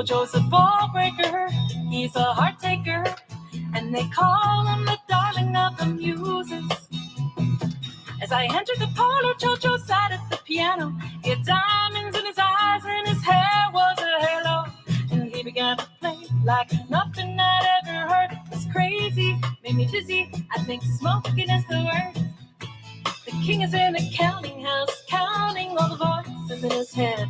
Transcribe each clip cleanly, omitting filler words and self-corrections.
JoJo's a ball breaker, he's a heart taker, and they call him the darling of the muses. As I entered the parlor, JoJo sat at the piano. He had diamonds in his eyes and his hair was a halo. And he began to play like nothing I'd ever heard. It was crazy, made me dizzy, I think smoking is the word. The king is in the counting house, counting all the voices in his head.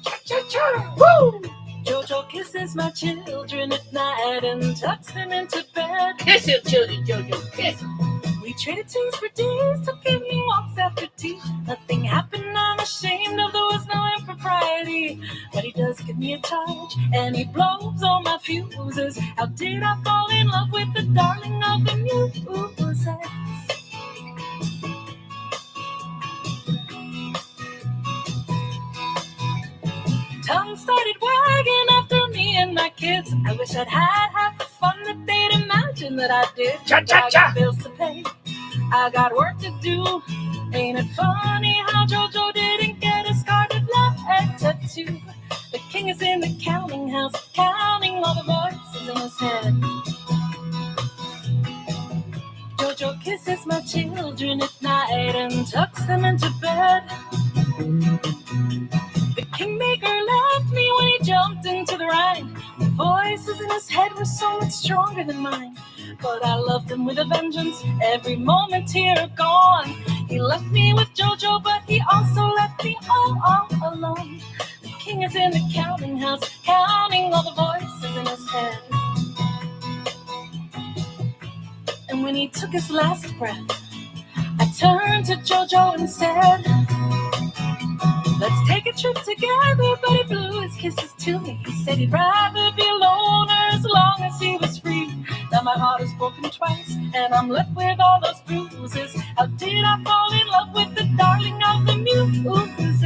Cha-cha-cha, woo! JoJo kisses my children at night and tucks them into bed. Kiss your children, JoJo, kiss them. We traded tunes for days, took evening walks after tea. Nothing happened, I'm ashamed of, there was no impropriety. But he does give me a touch, and he blows all my fuses. How did I fall in love with the darling of the muses? Tongue started wagging after me and my kids. I wish I'd had half the fun that they'd imagined that I did. Cha-cha-cha! I got bills to pay, I got work to do. Ain't it funny how JoJo didn't get a scarlet tattoo? The king is in the counting house, counting all the voices in his head. JoJo kisses my children at night and tucks them into bed. The kingmaker left me when he jumped into the rhyme. The voices in his head were so much stronger than mine. But I loved him with a vengeance, every moment here gone. He left me with JoJo, but he also left me all alone. The king is in the counting house, counting all the voices in his head. And when he took his last breath, I turned to JoJo and said, let's take a trip together, but he blew his kisses to me. He said he'd rather be a loner as long as he was free. Now my heart is broken twice, and I'm left with all those bruises. How did I fall in love with the darling of the muses?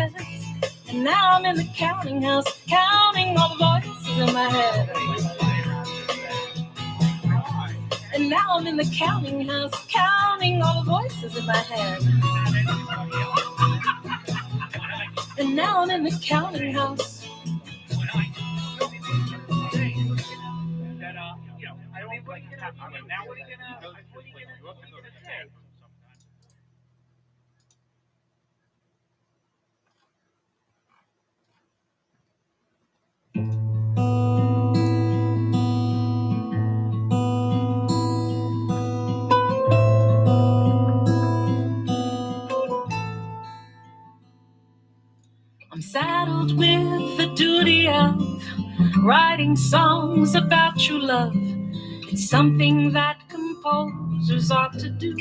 And now I'm in the counting house, counting all the voices in my head. And now I'm in the counting house, counting all the voices in my head. And now I'm in the counting house. I'm saddled with the duty of writing songs about true love. It's something that composers ought to do.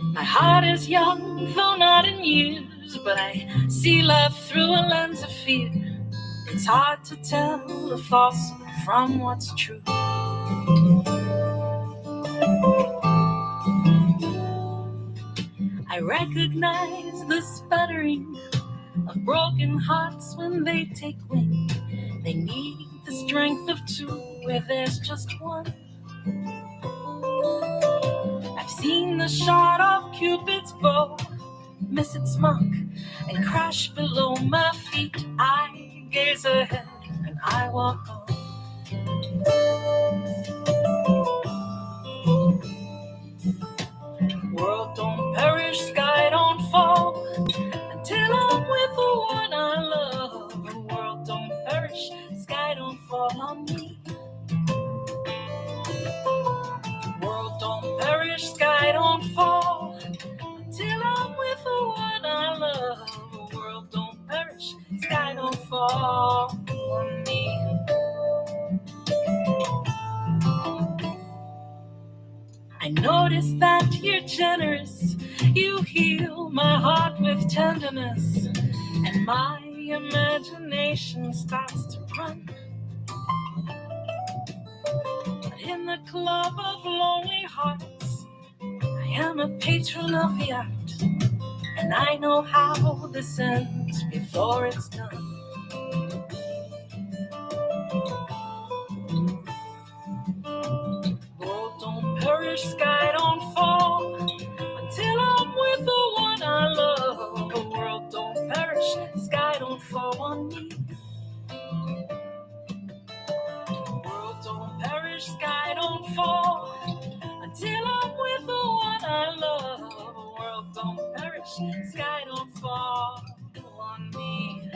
My heart is young, though not in years, but I see love through a lens of fear. It's hard to tell the false from what's true. I recognize the sputtering of broken hearts when they take wing. They need the strength of two where there's just one. I've seen the shot of Cupid's bow miss its mark and crash below my feet. I gaze ahead and I walk on. World don't perish, sky don't fall until I'm with the one I love. The world don't perish, sky don't fall on me. World don't perish, sky don't fall until I'm with the one I love. The world don't perish, sky don't fall on me. I notice that you're generous. You heal my heart with tenderness, and my imagination starts to run. But in the club of lonely hearts, I am a patron of the art, and I know how this ends before it's done. Sky don't fall until I'm with the one I love. The world don't perish, sky don't fall fall until I'm with the one I love. The world don't perish, sky don't fall on me.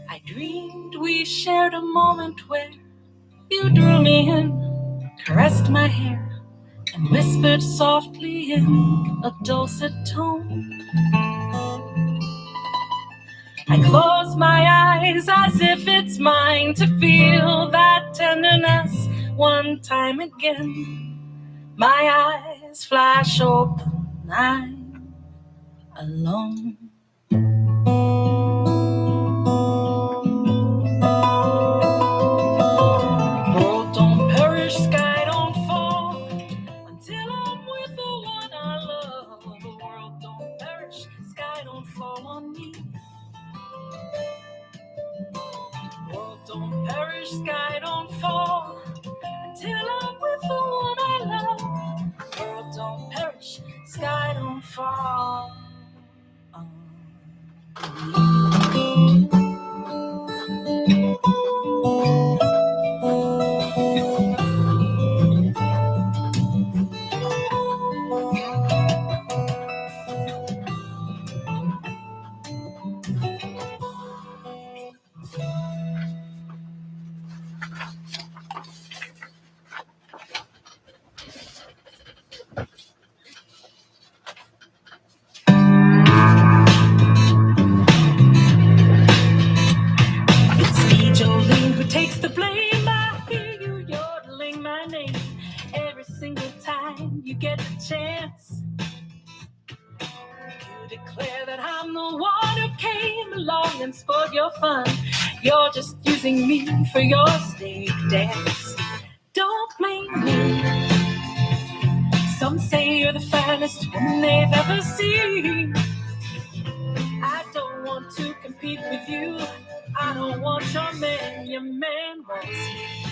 I dreamed we shared a moment where you drew me in, caressed my hair, and whispered softly in a dulcet tone. I close my eyes as if it's mine to feel that tenderness one time again. My eyes flash open, I'm alone. World don't perish, sky don't fall until I'm with the one I love. The world don't perish, sky don't fall on me. World don't perish, sky don't fall until I'm with the one I love. World don't perish, sky don't fall on me. Takes the blame. I hear you yodeling my name every single time you get the chance. You declare that I'm the one who came along and spoiled your fun. You're just using me for your stage dance. Don't blame me. Some say you're the finest woman they've ever seen. I don't want to compete with you. I don't want your man wants me.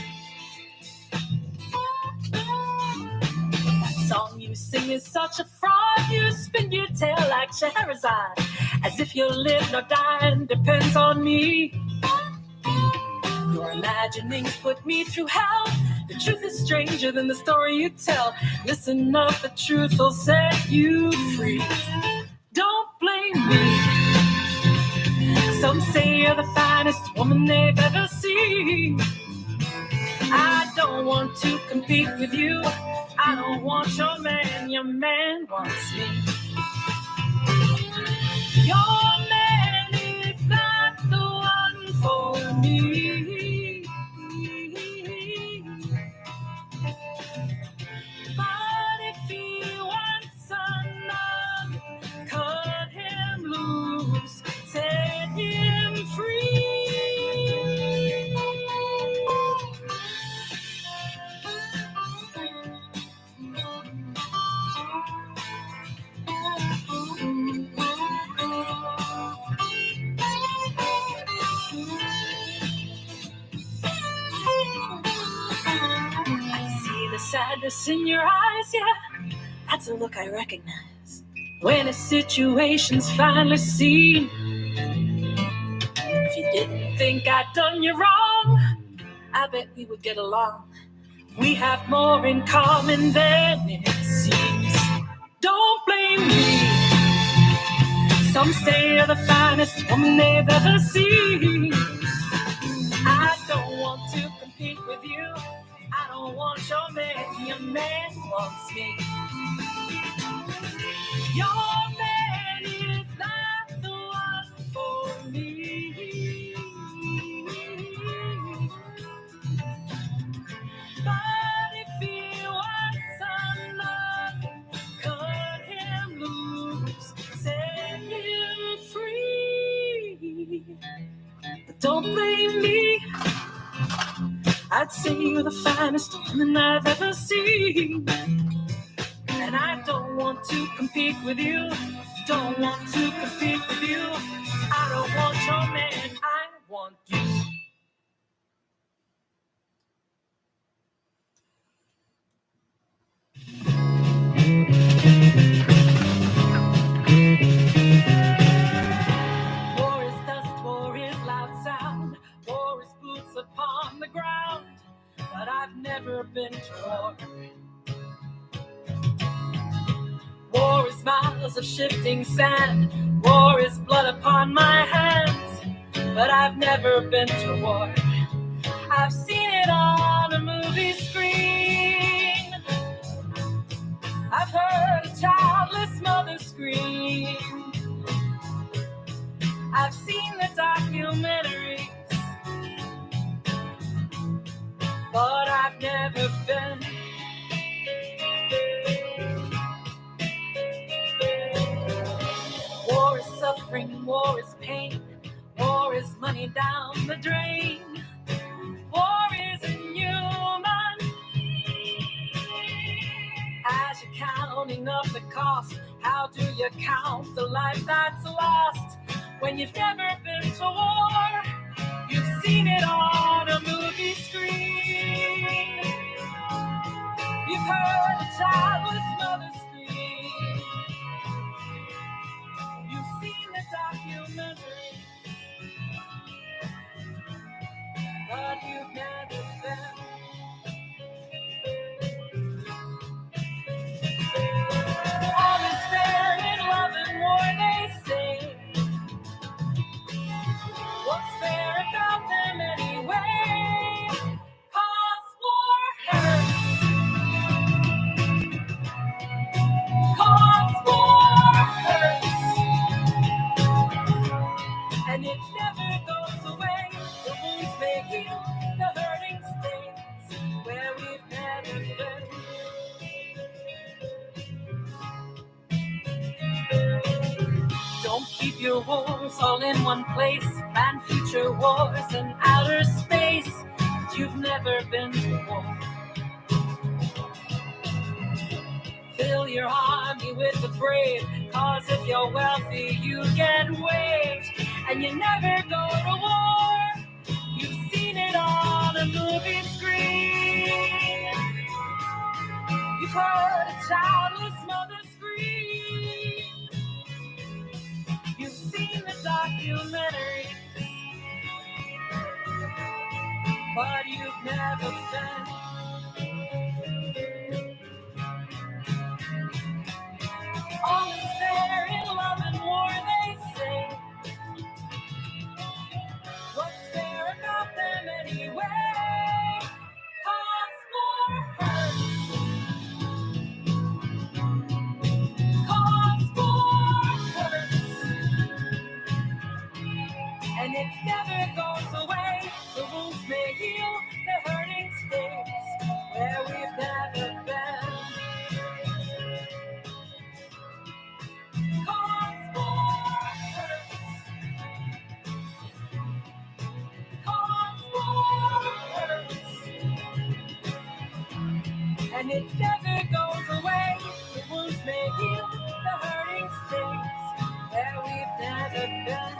That song you sing is such a fraud. You spin your tail like Scheherazade, as if your live nor die depends on me. Your imaginings put me through hell. The truth is stranger than the story you tell. Listen up, the truth will set you free. Don't blame me. Some say you're the finest woman they've ever seen. I don't want to compete with you. I don't want your man wants me. Your man is not the one for me. But if he wants another, cut him loose, set him free. Sadness in your eyes, yeah, that's a look I recognize when a situation's finally seen. If you didn't think I'd done you wrong, I bet we would get along. We have more in common than it seems. Don't blame me. Some say you're the finest woman they've ever seen. I don't want to compete with you. I don't want your man wants me. Your man is not the one for me. But if he wants another, cut him loose, set him free. But don't blame me. I'd say you're the finest woman I've ever seen. And I don't want to compete with you. Don't want to compete with you. I don't want your man, I want you. miles of shifting sand. War is blood upon my hands, but I've never been to war. I've seen it on a movie screen. I've heard a childless mother scream. I've seen the documentaries, but I've never been. War is suffering, war is pain, war is money down the drain. War is inhuman. As you're counting up the cost, how do you count the life that's lost? When you've never been to war, you've seen it on a movie screen. You've heard a childless mother scream. You've seen the documentary, but you've never been. All is fair in love and war, they say. What's fair about them anyway? 'Cause war hurts. 'Cause war hurts. And it never goes away. The wounds may heal, the hurting stays where we've never been. Don't keep your wars all in one place. Plan future wars in outer space. You've never been to war. Fill your army with the brave, 'cause if you're wealthy, you get waged. And you never go to war. You've seen it on a movie screen. You've heard a childless mother scream. You've seen the documentary, but you've never been. All is fair in love and war, they say. What's fair about them anyway? 'Cause war hurts. 'Cause war hurts. And it never goes away. The wounds may heal, the hurting stays where we've never been. 'Cause war hurts. 'Cause war hurts. And it never goes away. The wounds may heal, the hurting stays where we've never been.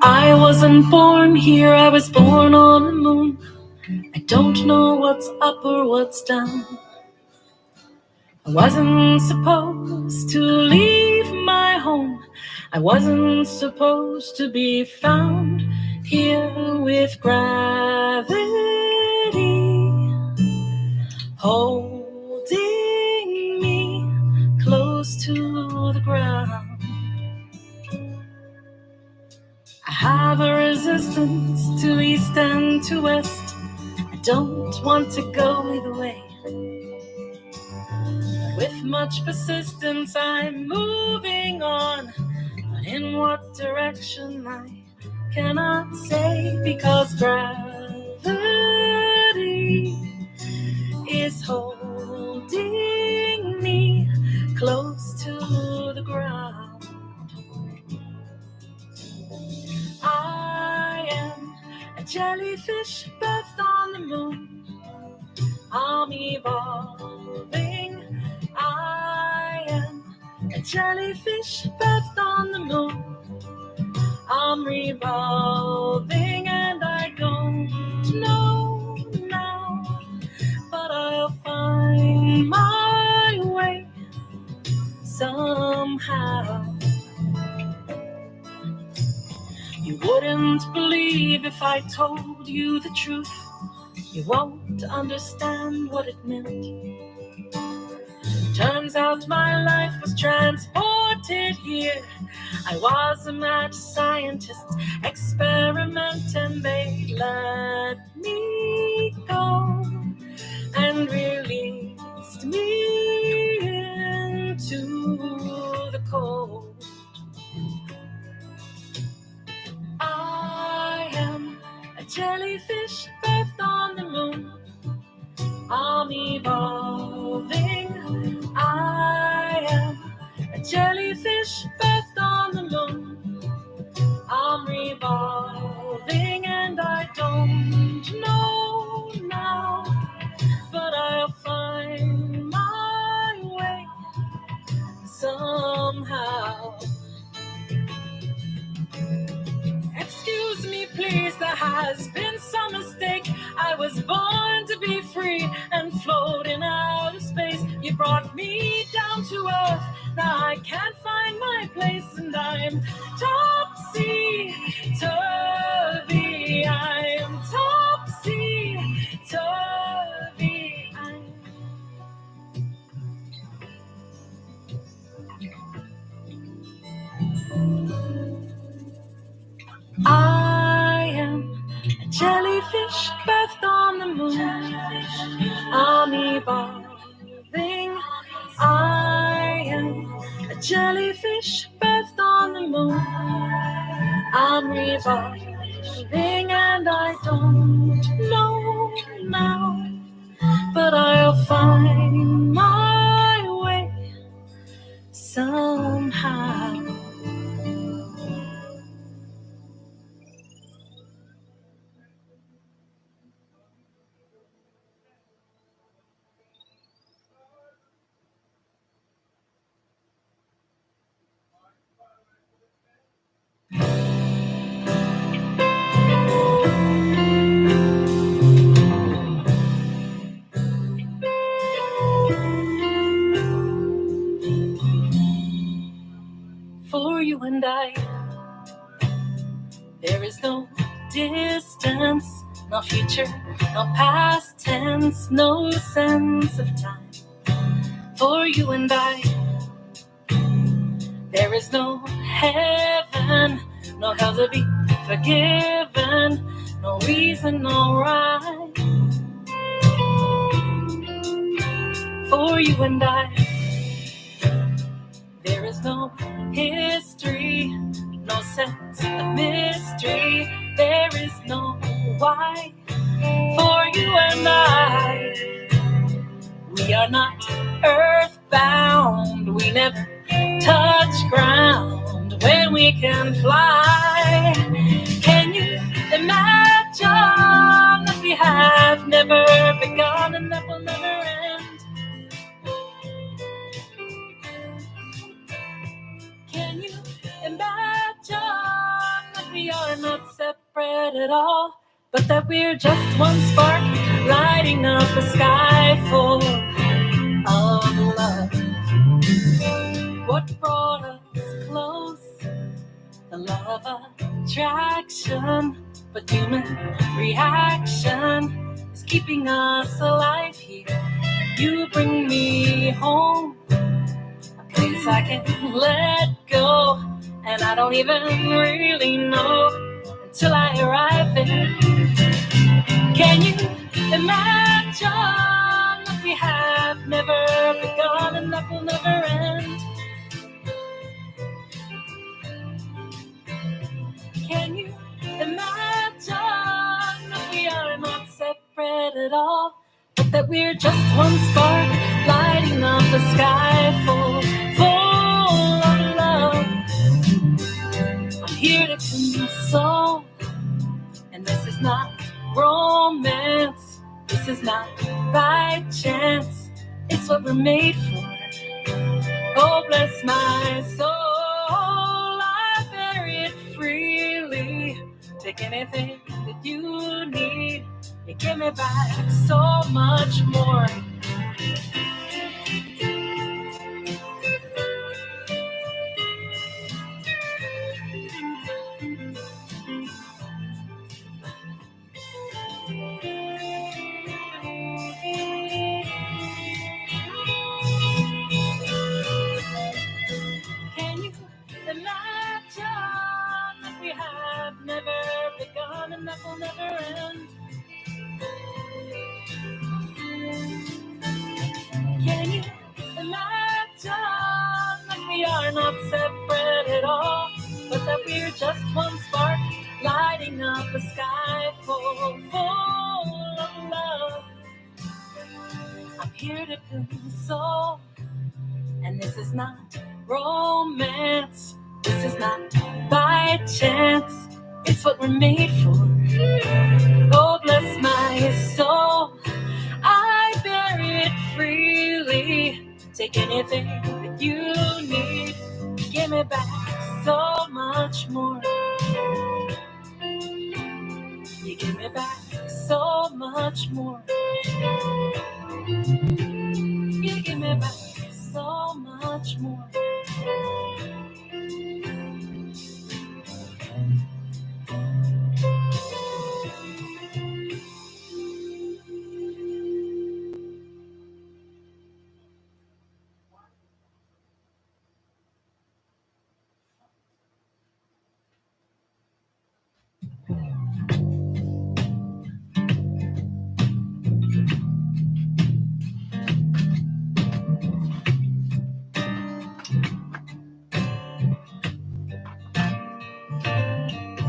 I wasn't born here, I was born on the moon. I don't know what's up or what's down. I wasn't supposed to leave my home. I wasn't supposed to be found here with gravity holding me close to the ground. I have a resistance to east and to west. I don't want to go either way. With much persistence, I'm moving on. But in what direction I cannot say, because gravity is holding me close to the ground. I am a jellyfish birthed on the moon. I'm evolving. I am a jellyfish birthed on the moon. I'm revolving, and I don't know now, but I'll find my way somehow. You wouldn't believe if I told you the truth. You won't understand what it meant. Turns out my life was transported here. I was a mad scientist experiment, and they let me go and released me into the cold. I am a jellyfish birthed on the moon. I'm evolving. I am a jellyfish birthed on the moon. I'm revolving, and I don't know now, but I'll find my way somehow. Excuse me, please, there has been some mistake. I was born to be free and float in outer space. You brought me down to earth. Now I can't find my place, and I'm topsy-turvy. I am topsy-turvy. I am a jellyfish birthed on the moon. I'm evolving. I am a jellyfish birthed on the moon. I'm revolving, and I don't know now, but I'll find my way somehow. For you and I, there is no distance, no future, no past tense, no sense of time. For you and I, there is no heaven, no hell to be forgiven, no reason, no right. For you and I, there is no history, no sense of mystery. There is no why. For you and I, we are not earthbound. We never touch ground when we can fly. Can you imagine that we have never begun and that will never end? Can you imagine that we are not separate at all, but that we're just one spark lighting up a sky full of love? What brought us close? The law of attraction, but human reaction is keeping us alive here. You bring me home, a place I can't let go, and I don't even really know until I arrive there. Can you imagine that we have never begun and that will never end. Can you imagine that we are not separate at all, but that we're just one spark lighting up the sky full of love? I'm here to console, and this is not romance. This is not by chance. It's what we're made for. Oh, bless my soul. I bury it freely. Take anything that you need. You give me back so much more. Can you imagine that we have never begun and that will never end? Can you imagine that we are not separate at all, but that we're just one spark lighting up the sky full of love? I'm here to console, and this is not romance. This is not by chance. It's what we're made for. Oh, bless my soul. I bury it freely. Take anything that you need. Give me back so much more. You give me back so much more. You give me back so much more.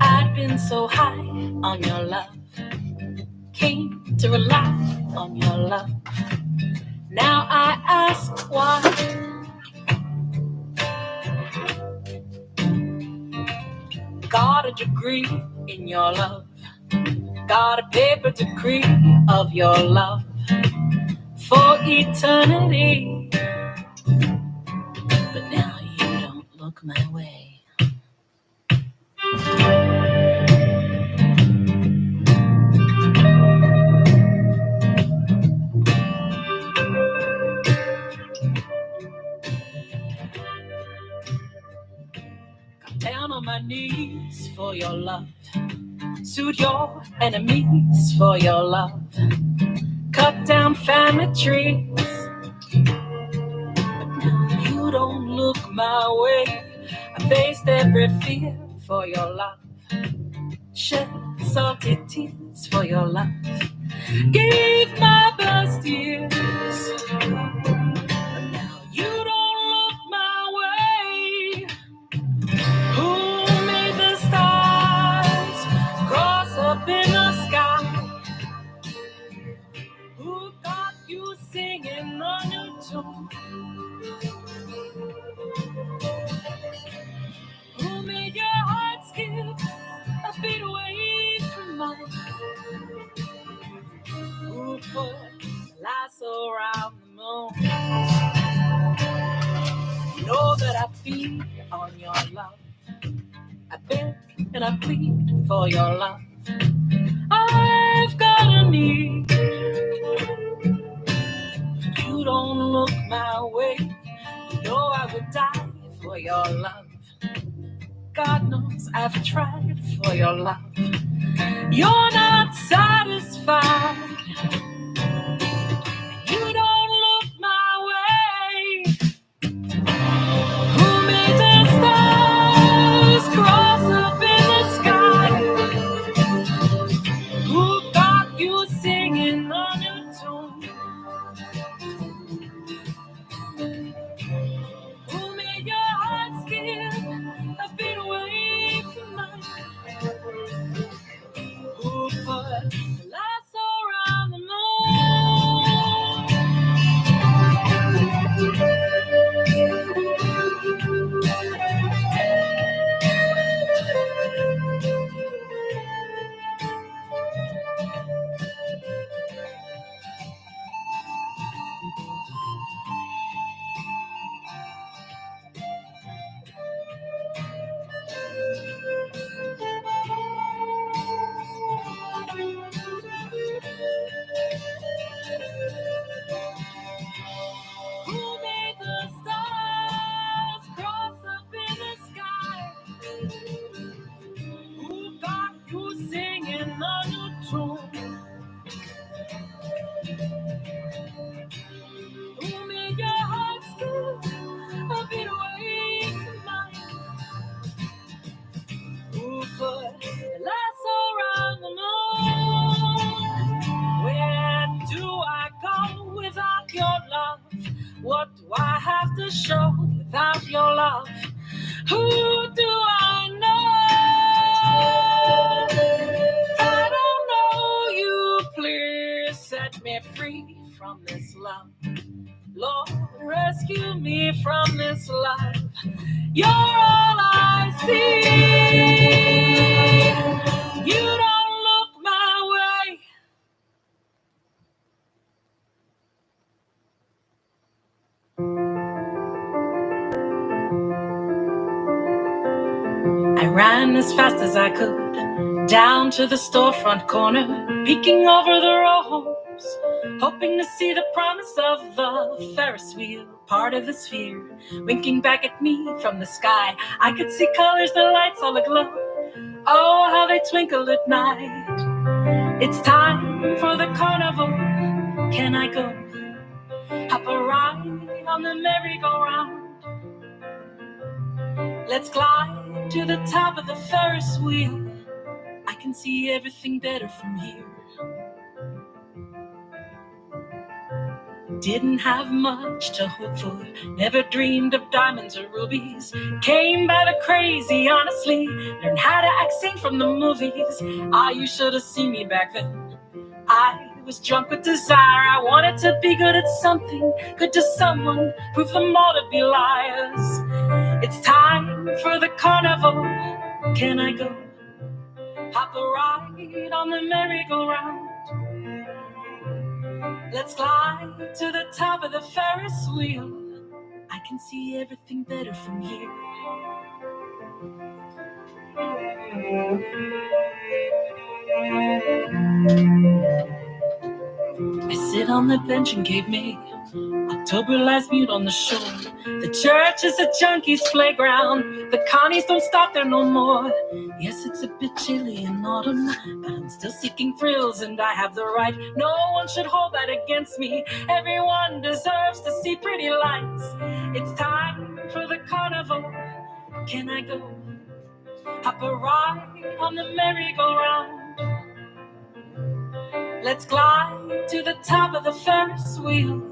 I'd been so high on your love, came to rely on your love. Now I ask why. Got a degree in your love, got a paper degree of your love for eternity. But now you don't look my way. Down on my knees for your love. Suit your enemies for your love. Cut down family trees. But now you don't look my way. I faced every fear for your love. Shed salty tears for your love. Gave my best years. But now you don't look my way. Who made the stars cross up in the sky? Who got you singing on your tune? Who made your heart skip a beat away from mine? Who put lasso around the moon? You know that I feed on your love. I beg and I plead for your love. I've got a need. You don't look my way. You know I would die for your love. God knows I've tried for your love. You're not satisfied. You don't look my way. Who made the stars cross up in the sky? Who got you singing on What do I have to show without your love? Who do I know? I don't know you. Please set me free from this love. Lord, rescue me from this life. You're all I see. You don't look my way. I ran as fast as I could, down to the storefront corner, peeking over the row homes, hoping to see the promise of the Ferris Wheel, part of the sphere, winking back at me from the sky. I could see colors, the lights all aglow. Oh, how they twinkle at night. It's time for the carnival. Can I go? Hop a ride on the merry-go-round. Let's glide to the top of the Ferris wheel. I can see everything better from here. Didn't have much to hope for, never dreamed of diamonds or rubies. Came by the crazy, honestly, learned how to act scene from the movies. Ah, you should have seen me back then. I was drunk with desire. I wanted to be good at something, good to someone, prove them all to be liars. It's time for the carnival. Can I go? Hop a ride on the merry-go-round. Let's climb to the top of the Ferris wheel. I can see everything better from here. I sit on the bench and gave me October lies mute on the shore. The church is a junkie's playground. The connies don't stop there no more. Yes, it's a bit chilly in autumn, but I'm still seeking thrills and I have the right. No one should hold that against me. Everyone deserves to see pretty lights. It's time for the carnival. Can I go? Hop a ride on the merry-go-round. Let's glide to the top of the Ferris wheel.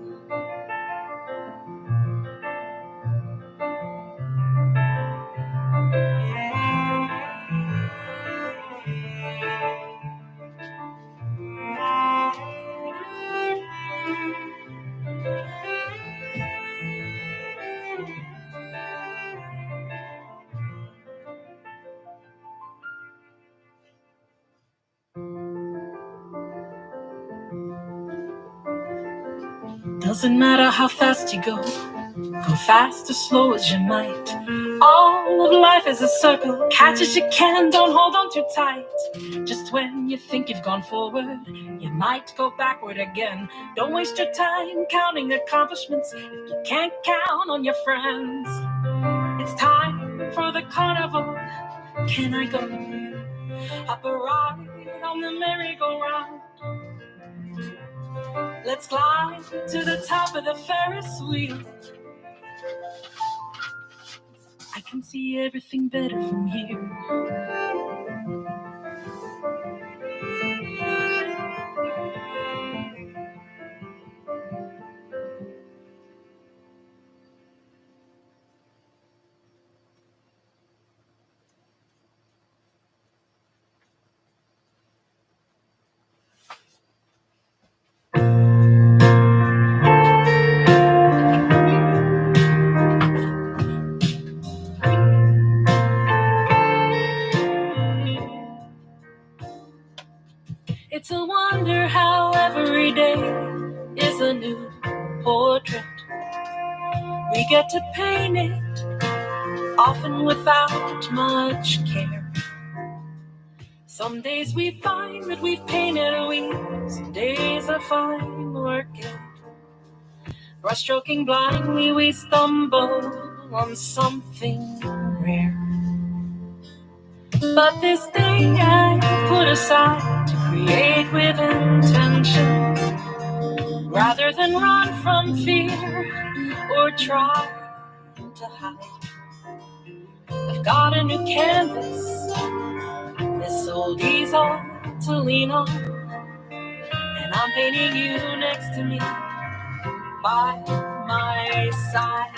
Doesn't matter how fast you go fast or slow as you might. All of life is a circle, catch as you can, don't hold on too tight. Just when you think you've gone forward, you might go backward again. Don't waste your time counting accomplishments if you can't count on your friends. It's time for the carnival. Can I go? Hop a ride on the merry-go-round. Let's climb to the top of the Ferris wheel. I can see everything better from here. It's a wonder how every day is a new portrait. We get to paint it, often without much care. Some days we find that we've painted a wheel. Some days are fine working. Brushstroking blindly, we stumble on something rare. But this day I put aside to create with intention, rather than run from fear or try to hide. I've got a new canvas, this old easel to lean on, and I'm painting you next to me by my side.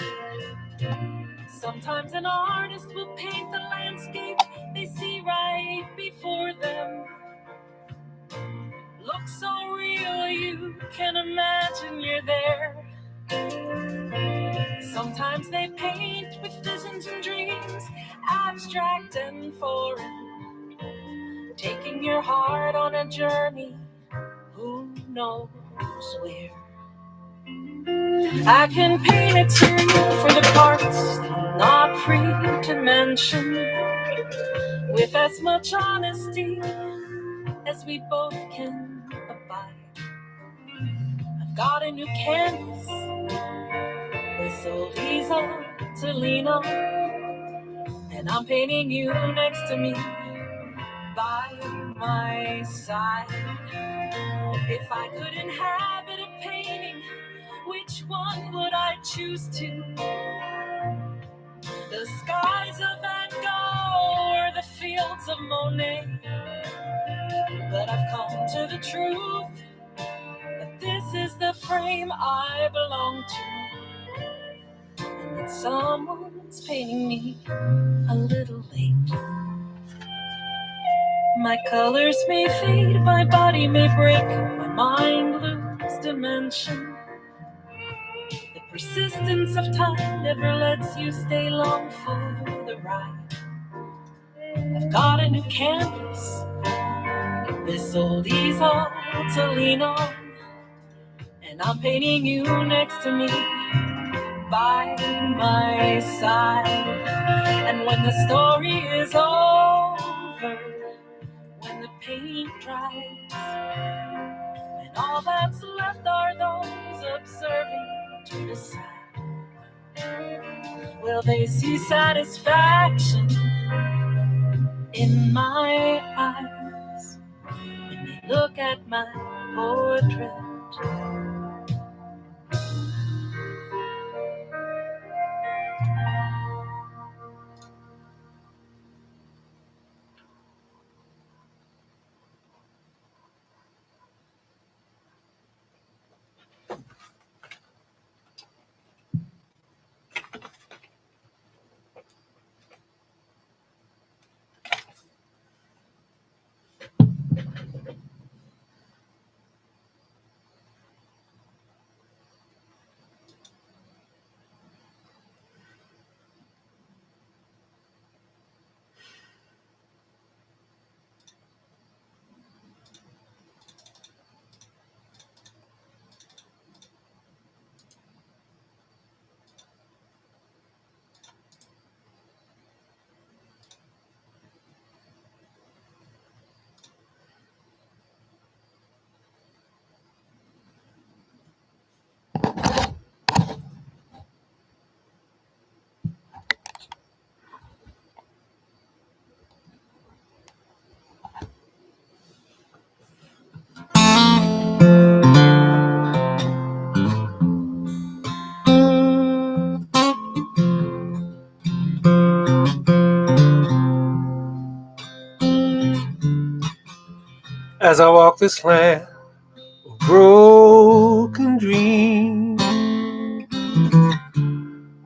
Sometimes an artist will paint the landscape they see right before them. Looks so real you can imagine you're there. Sometimes they paint with visions and dreams, abstract and foreign, taking your heart on a journey, who knows where. I can paint it to you for the parts not free to mention, with as much honesty as we both can abide. I've got a new canvas, this old easel to lean on, and I'm painting you next to me, by my side. If I could inhabit a painting, which one would I choose to? The skies of Van Gogh or the fields of Monet? But I've come to the truth that this is the frame I belong to, and that someone's painting me a little late. My colors may fade, my body may break, my mind lose dimension. The persistence of time never lets you stay long for the ride. I've got a new canvas, this old easel to lean on, and I'm painting you next to me, by my side. And when the story is over, when the paint dries, when all that's left are those observing to decide, will they see satisfaction in my eyes when they look at my portrait? As I walk this land of broken dreams,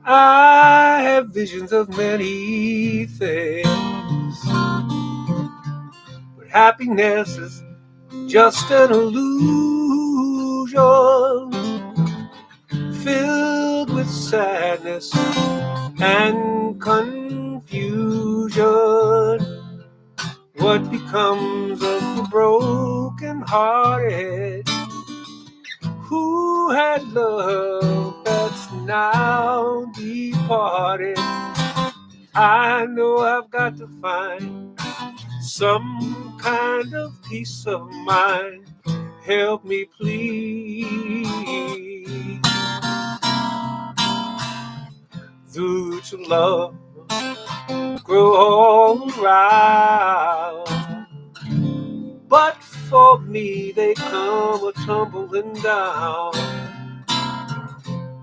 I have visions of many things, but happiness is just an illusion, filled with sadness and confusion. What becomes of the broken-hearted who had love that's now departed? I know I've got to find some kind of peace of mind. Help me, please. The roots of love grow all around, but for me they come a-tumbling down.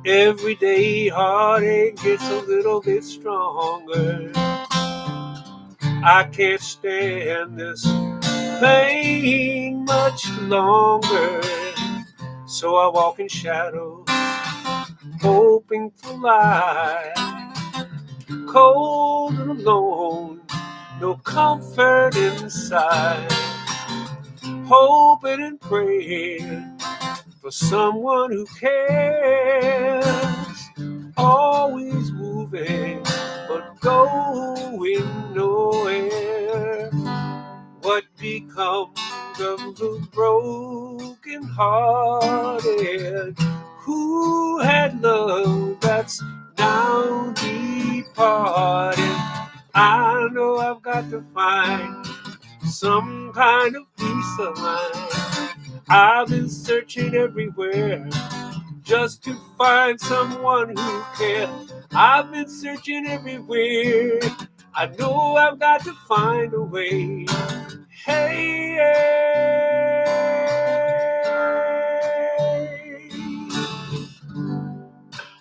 Every day heartache gets a little bit stronger. I can't stand this pain much longer, so I walk in shadows hoping to lie, cold and alone, no comfort inside, hoping and praying for someone who cares, always moving but going nowhere. What becomes of the broken hearted who had love that's now departed? I know I've got to find some kind of peace of mind. I've been searching everywhere just to find someone who cares. I've been searching everywhere. I know I've got to find a way. Hey,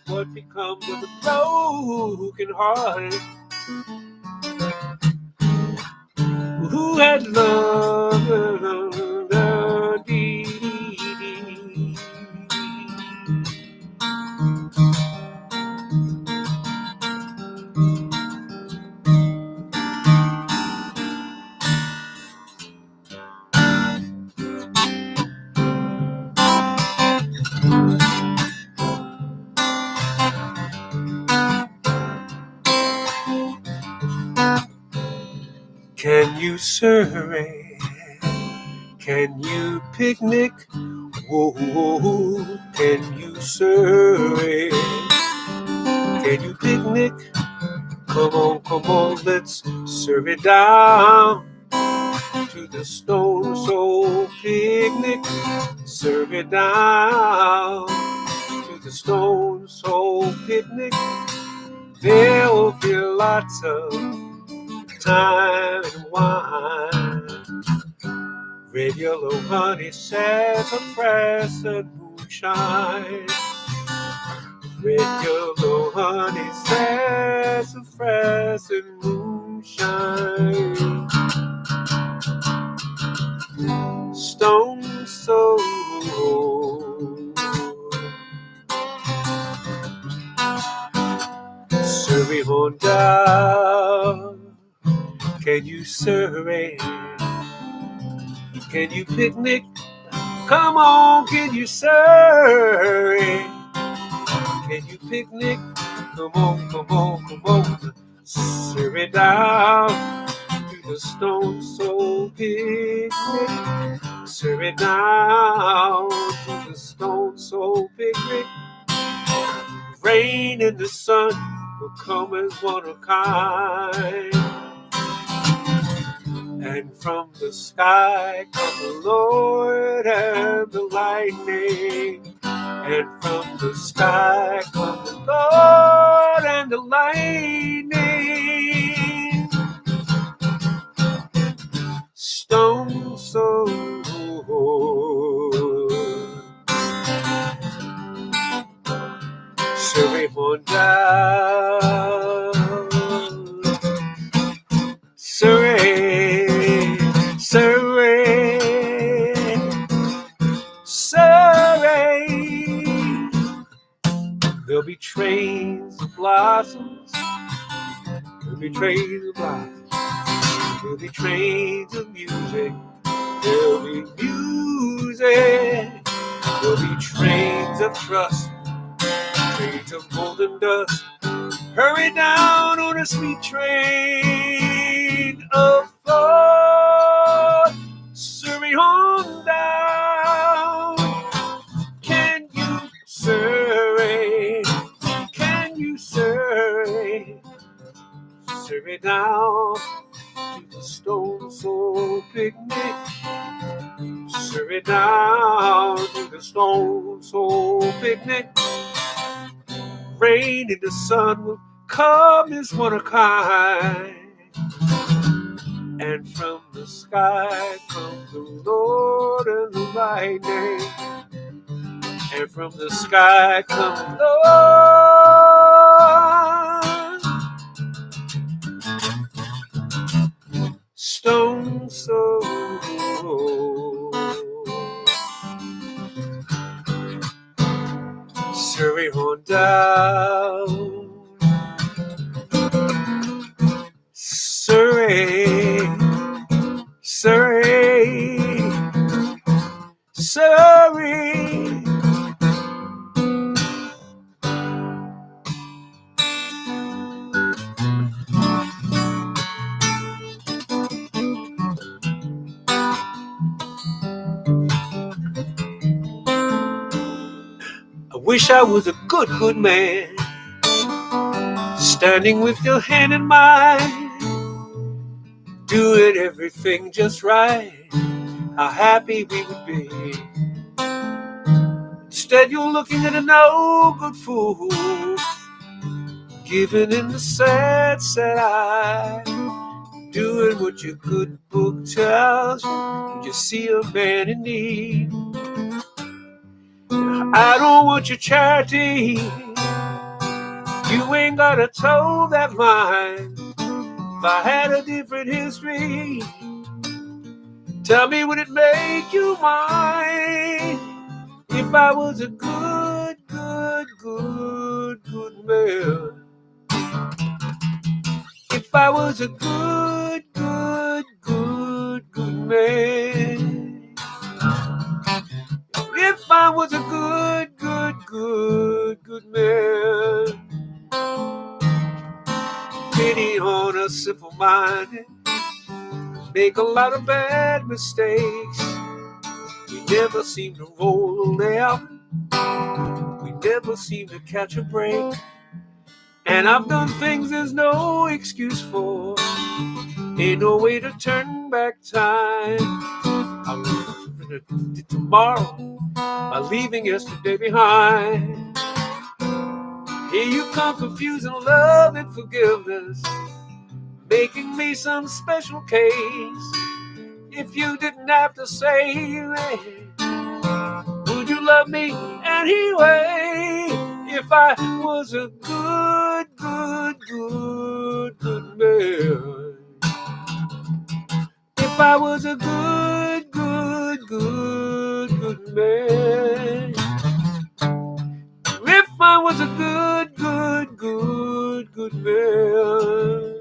what becomes of the broken hearted who had love? Can you survey? Can you picnic? Whoa, whoa, can you survey? Can you picnic? Come on, let's serve it down to the Stone Soul Picnic. Serve it down to the Stone Soul Picnic. There'll be lots of time and wine. Red, yellow, honey, sassafras, and moonshine. Red, yellow, honey, sassafras, and moonshine. Stone Soul. Survey on down. Can you survey? Can you picnic? Come on, can you survey? Can you picnic? Come on. Serve it down to the Stone Soul Picnic. Serve it down to the Stone Soul Picnic. Rain and the sun will come as one of kind. And from the sky come the Lord and the lightning. And from the sky come the Lord and the lightning. Stone Soul. Survey on down. Survey. There'll be trains of blossoms. There'll be trains of blossoms. There'll be trains of music. There'll be music. There'll be trains of trust. Trains of golden dust. Hurry down on a sweet train of thought. Surrey on down. Can you survey? Can you survey? Survey down to the Stone Soul Picnic. Survey down to the Stone Soul Picnic. Rain and the sun will come as one of kind. And from the sky comes the Lord and the lightning. And from the sky comes the Lord. Stone Soul. Surrey on down. Surrey, Surrey, Surrey. I wish I was a good, good man, standing with your hand in mine, doing everything just right. How happy we would be. Instead, you're looking at a no good fool, giving in the sad, sad eye, doing what your good book tells you. When you see a man in need, I don't want your charity. You ain't gotta toe that line. If I had a different history, tell me, would it make you mine? If I was a good, good, good, good man. If I was a good, good, good, good man. If I was a good, good, good, good man. Pity on a simple-minded, make a lot of bad mistakes. We never seem to roll out. We never seem to catch a break. And I've done things there's no excuse for. Ain't no way to turn back time. I'm living it tomorrow by leaving yesterday behind. Here you come confusing love and forgiveness, making me some special case. If you didn't have to say that, would you love me anyway? If I was a good, good, good, good man. If I was a good, good, good, good man. If I was a good, good, good, good man.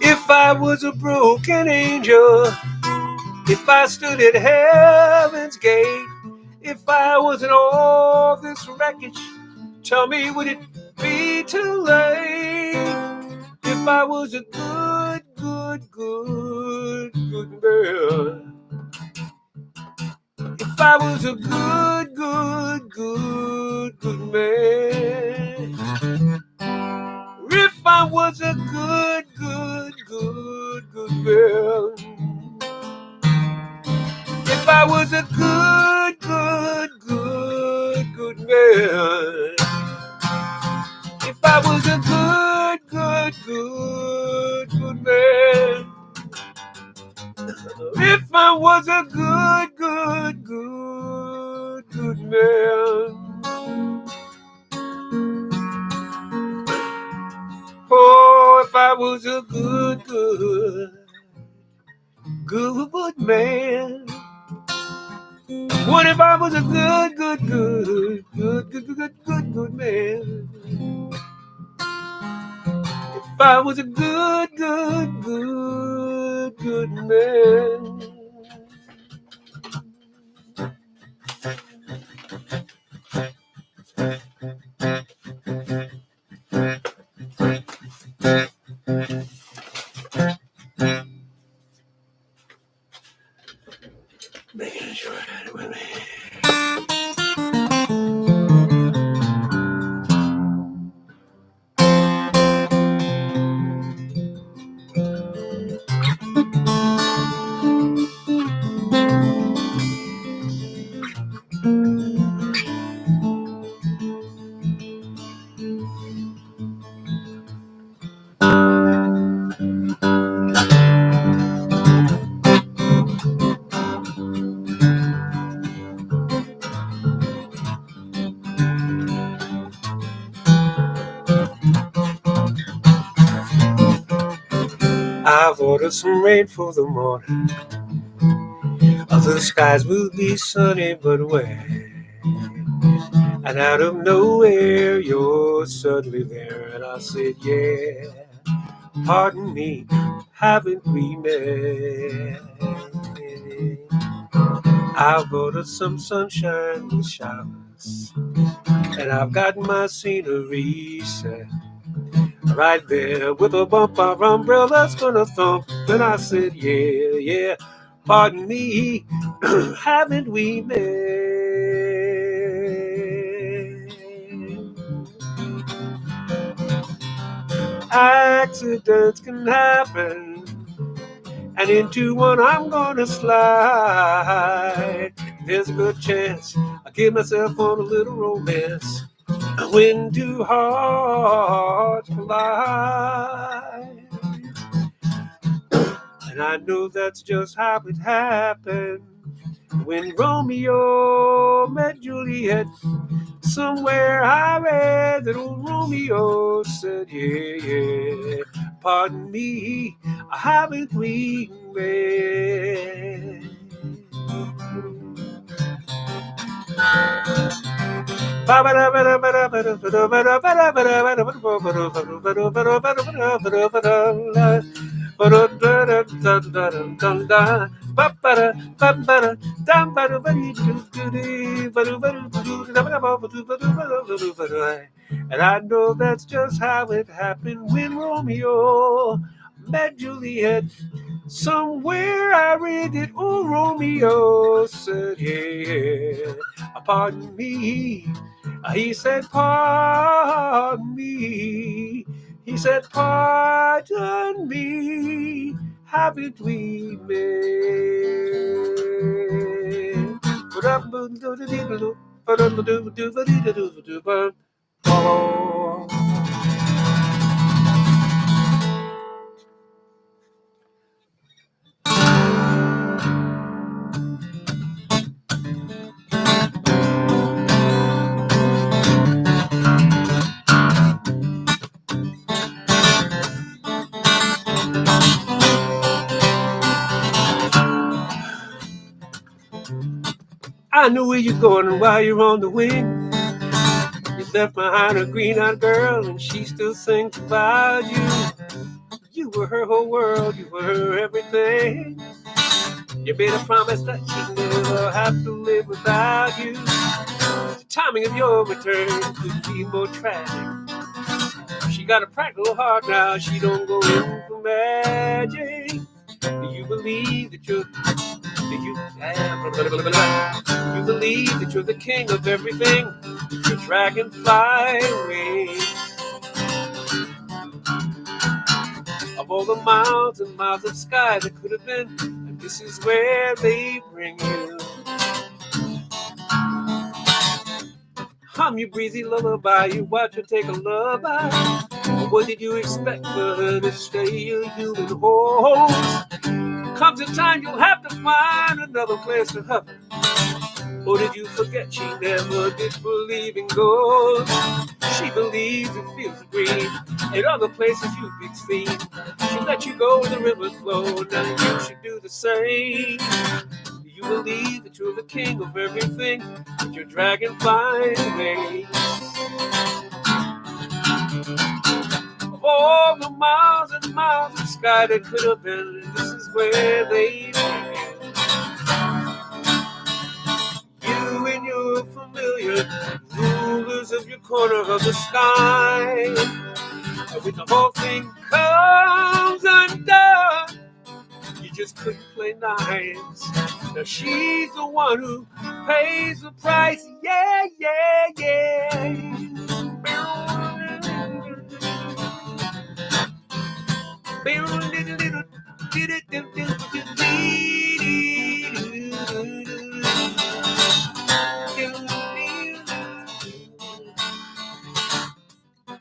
If I was a broken angel, if I stood at heaven's gate, if I wasn't all this wreckage, tell me, would it be too late? If I was a good, good, good, good man. If I was a good, good, good, good man. If I was a good, good, good, good man. If I was a good, good, good, good man. If I was a good, good, good, good man. If I was a good, good, good, good man. Oh, if I was a good, good, good man. What if I was a good, good, good, good, good, good, good, good man? If I was a good, good, good, good man. Making sure I had it with me. I've ordered some rain for the morning. The skies will be sunny but wet. And out of nowhere, you're suddenly there. And I said, yeah, pardon me, haven't we met? I've ordered some sunshine with showers. And I've got my scenery set right there with a bump of umbrellas gonna thump. And I said, yeah, yeah, pardon me, haven't we met? Accidents can happen, and into one I'm gonna slide. There's a good chance I'll give myself on a little romance when two hearts collide. And I know that's just how it happened. When Romeo met Juliet, somewhere I read that old Romeo said, yeah, yeah, pardon me, haven't we met? And I know that's just how it happened when Romeo met Juliet. Somewhere I read it, oh, Romeo said, yeah, pardon me. He said, pardon me. He said, pardon me. Haven't we met? I know where you're going and why you're on the wing. You left behind a green-eyed girl and she still sings about you. You were her whole world, you were her everything. You made a promise that she'd never have to live without you. The timing of your return could be more tragic. She got a practical heart now, she don't go in for magic. Do you believe that you believe that you're the king of everything? Your dragonfly wings. Of all the miles and miles of sky that could have been, and this is where they bring you. Hum your breezy lullaby, you watch her take a lullaby. What did you expect for her to stay a human home? Comes a time you'll have to find another place to hover. Or did you forget she never did believe in ghosts? She believes and feels green in other places you've been seen. She let you go where the rivers flow, now you should do the same. Do you believe that you're the king of everything with your dragonfly wings? Of all the miles and miles of sky that could have been, this is where they bring you and your familiar rulers of your corner of the sky. And when the whole thing comes undone, you just couldn't play nice. Now she's the one who pays the price. Yeah, yeah, yeah.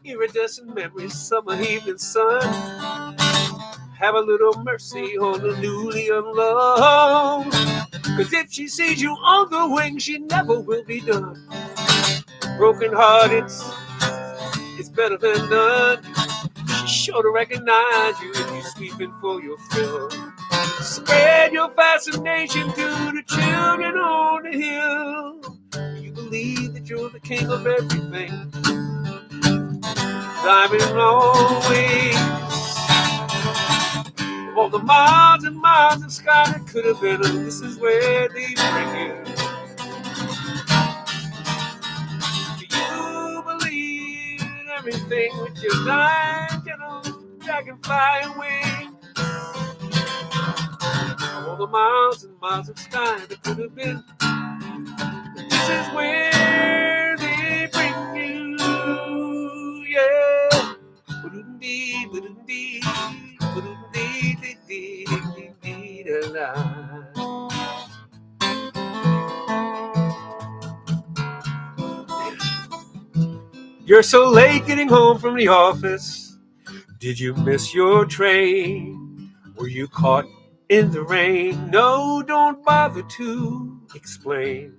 Iridescent memories, summer evening sun. Have a little mercy on the newly unloved. Cause if she sees you on the wing, she never will be done. Broken heart, it's better than none. She sure to recognize you if you sweeping for your thrill. Spread your fascination to the children on the hill. You believe that you're the king of everything, diving always. Of all the miles and miles of sky that could have been, and this is where they bring you. Do you believe in everything with your gentle dragonfly wing? All the miles and miles of sky that could have been. This is where they bring you, yeah. You're so late getting home from the office. Did you miss your train? Were you caught in the rain? No, don't bother to explain.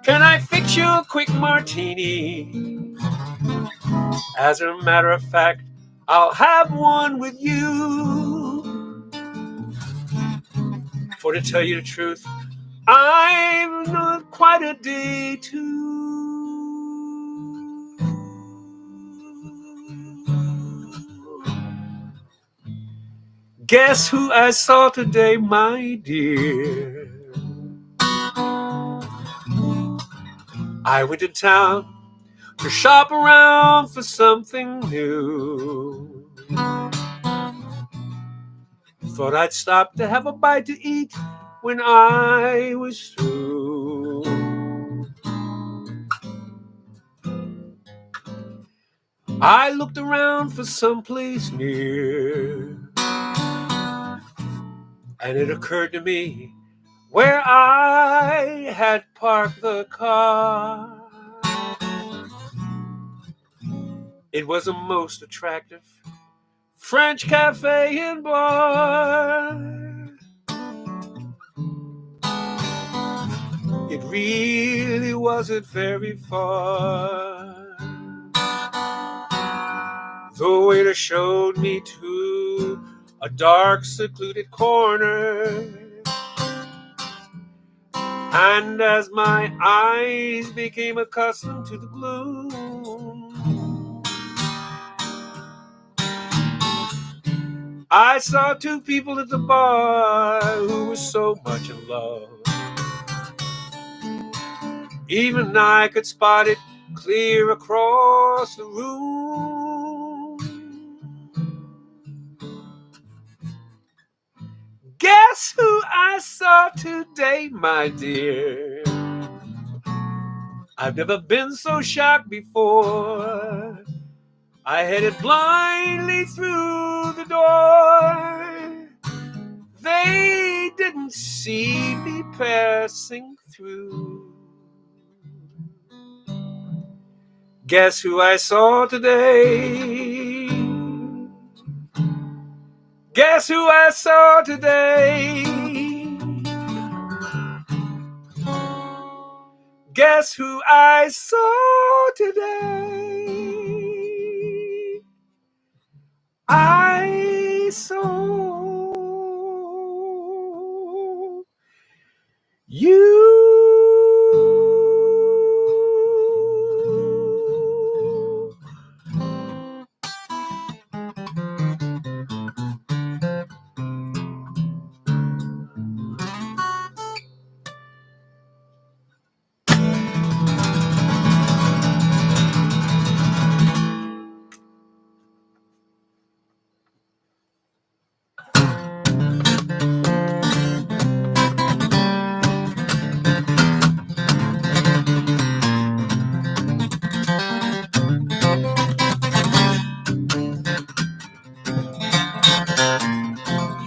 Can I fix you a quick martini? As a matter of fact, I'll have one with you. For to tell you the truth, I'm not quite a day too. Guess who I saw today, my dear? I went to town to shop around for something new. Thought I'd stop to have a bite to eat when I was through. I looked around for someplace near, and it occurred to me where I had parked the car. It was a most attractive French cafe and bar. It really wasn't very far. The waiter showed me to a dark, secluded corner. And as my eyes became accustomed to the gloom, I saw two people at the bar who were so much in love. Even I could spot it clear across the room. Guess who I saw today, my dear? I've never been so shocked before. I headed blindly through the door. They didn't see me passing through. Guess who I saw today? Guess who I saw today? Guess who I saw today? I saw you.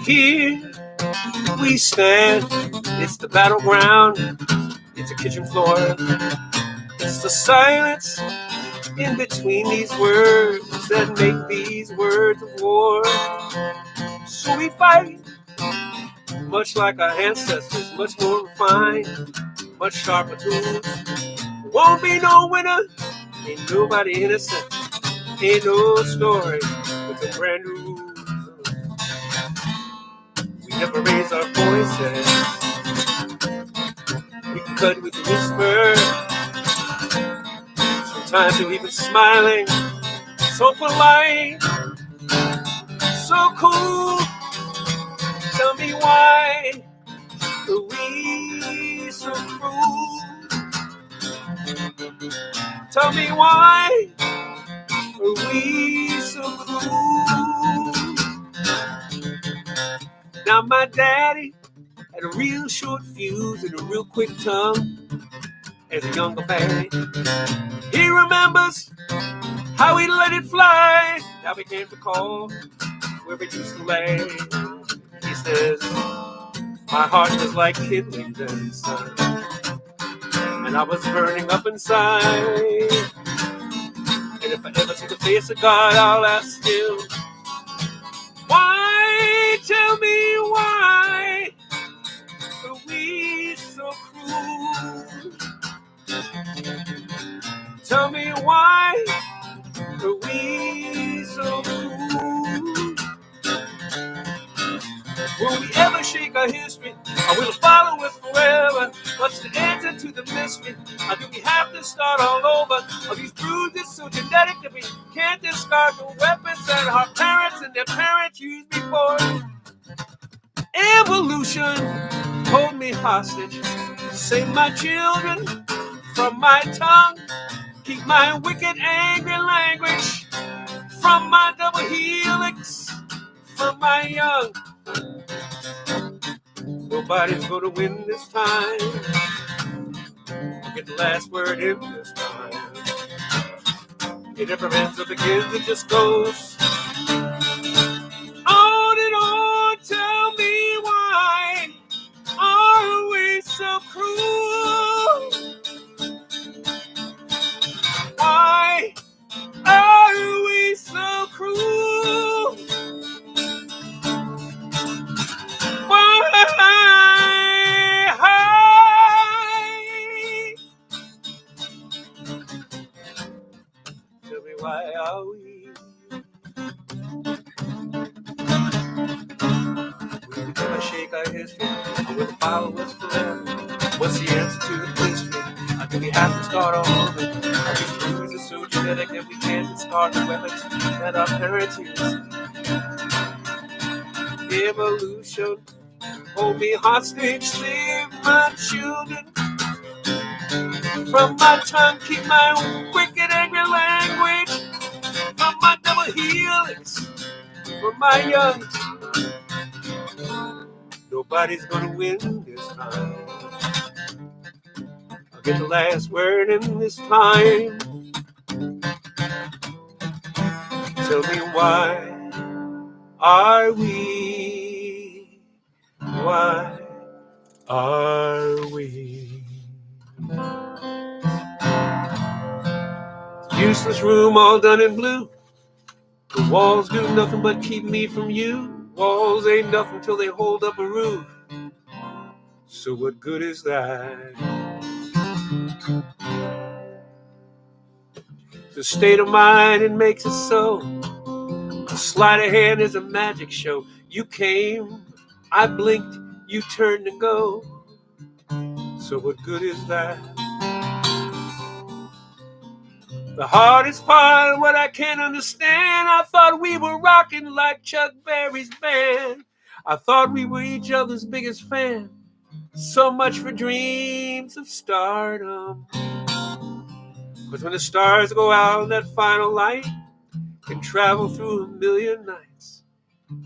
Here we stand, it's the battleground, it's a kitchen floor, it's the silence in between these words that make these words of war. So we fight, much like our ancestors, much more refined, much sharper tools. Won't be no winner, ain't nobody innocent. Ain't no story with a brand new rules. We never raise our voices. We cut with a whisper. Sometimes we're even smiling. So polite, so cool. Tell me why are we so cruel? Tell me why are we so cruel? Now my daddy had a real short fuse and a real quick tongue as a younger man. He remembers how he let it fly. Now we can't recall where it used to lay. He says, my heart was like kindling in the sun, and I was burning up inside. And if I ever see the face of God, I'll ask him, why, tell me why are we so cruel? Tell me why are we so cruel? Will we ever shake our history, or will it follow us forever? What's the answer to the mystery? Or do we have to start all over? Are these bruises so genetic that we can't discard the weapons that our parents and their parents used before? Evolution, hold me hostage. Save my children from my tongue. Keep my wicked, angry language from my double helix, from my young. Nobody's gonna win this time. I'll get the last word in this time. It never ends or begins, it just goes on and on. Tell me why are we so cruel? Why are we so cruel? Why? Tell me why are we? Will we never shake our history? Or will it follow us forever? What's the answer to the mystery? Or do we have to start all over? Are these bruises so genetic that we can't discard the weapons that our parents used? Evolution, hold me hostage, save my children from my tongue, keep my wicked, angry language from my double helix, from my young. Nobody's gonna win this time. I'll get the last word in this time. Tell me why are we? Why are we? Useless room all done in blue. The walls do nothing but keep me from you. Walls ain't nothing till they hold up a roof. So what good is that? The state of mind, it makes it so. A sleight of hand is a magic show. You came, I blinked, you turned to go. So what good is that? The hardest part, what I can't understand, I thought we were rocking like Chuck Berry's band. I thought we were each other's biggest fan. So much for dreams of stardom. But when the stars go out, that final light can travel through a million nights.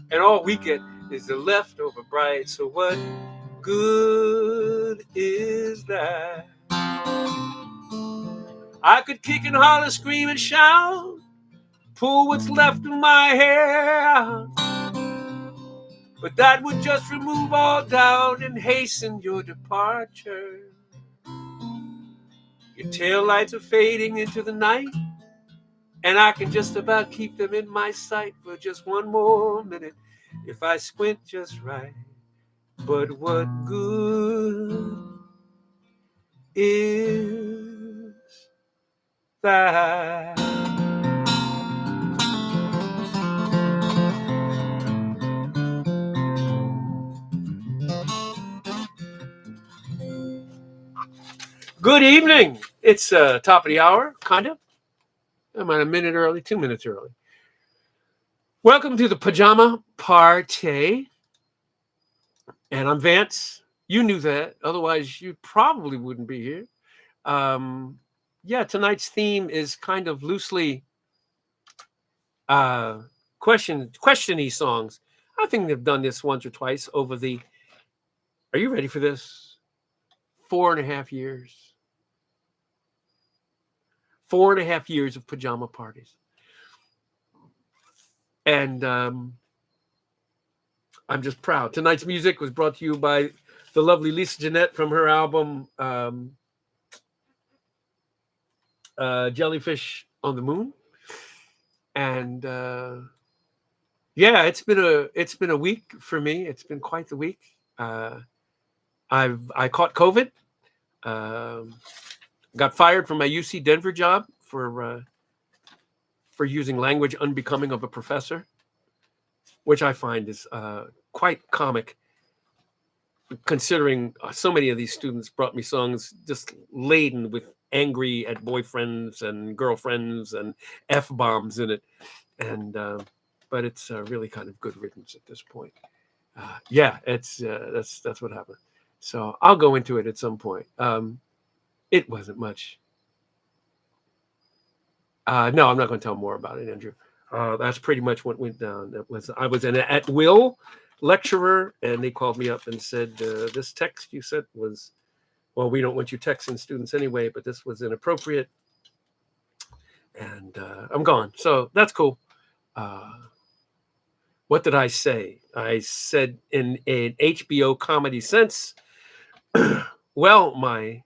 And all we get is the leftover bright. So what good is that? I could kick and holler, scream and shout, pull what's left of my hair out. But that would just remove all doubt and hasten your departure. Your taillights are fading into the night, and I can just about keep them in my sight for just one more minute if I squint just right. But what good is that? Good evening. It's top of the hour, kind of. I'm at a minute early, 2 minutes early. Welcome to the Pajama Party. And I'm Vance. You knew that. Otherwise, you probably wouldn't be here. Tonight's theme is kind of loosely question-y songs. I think they've done this once or twice over the, are you ready for this? 4.5 years. 4.5 years of pajama parties. And I'm just proud. Tonight's music was brought to you by the lovely Lisa Jeanette from her album Jellyfish on the Moon. And it's been a week for me. It's been quite the week. I caught COVID. Got fired from my UC Denver job for using language unbecoming of a professor, which I find is quite comic, considering so many of these students brought me songs just laden with angry at boyfriends and girlfriends and F-bombs in it. And but it's really kind of good riddance at this point. That's what happened. So I'll go into it at some point. It wasn't much. No, I'm not going to tell more about it, Andrew. That's pretty much what went down. I was an at-will lecturer, and they called me up and said, this text you sent was, well, we don't want you texting students anyway, but this was inappropriate. And I'm gone. So that's cool. What did I say? I said in an HBO comedy sense, well, my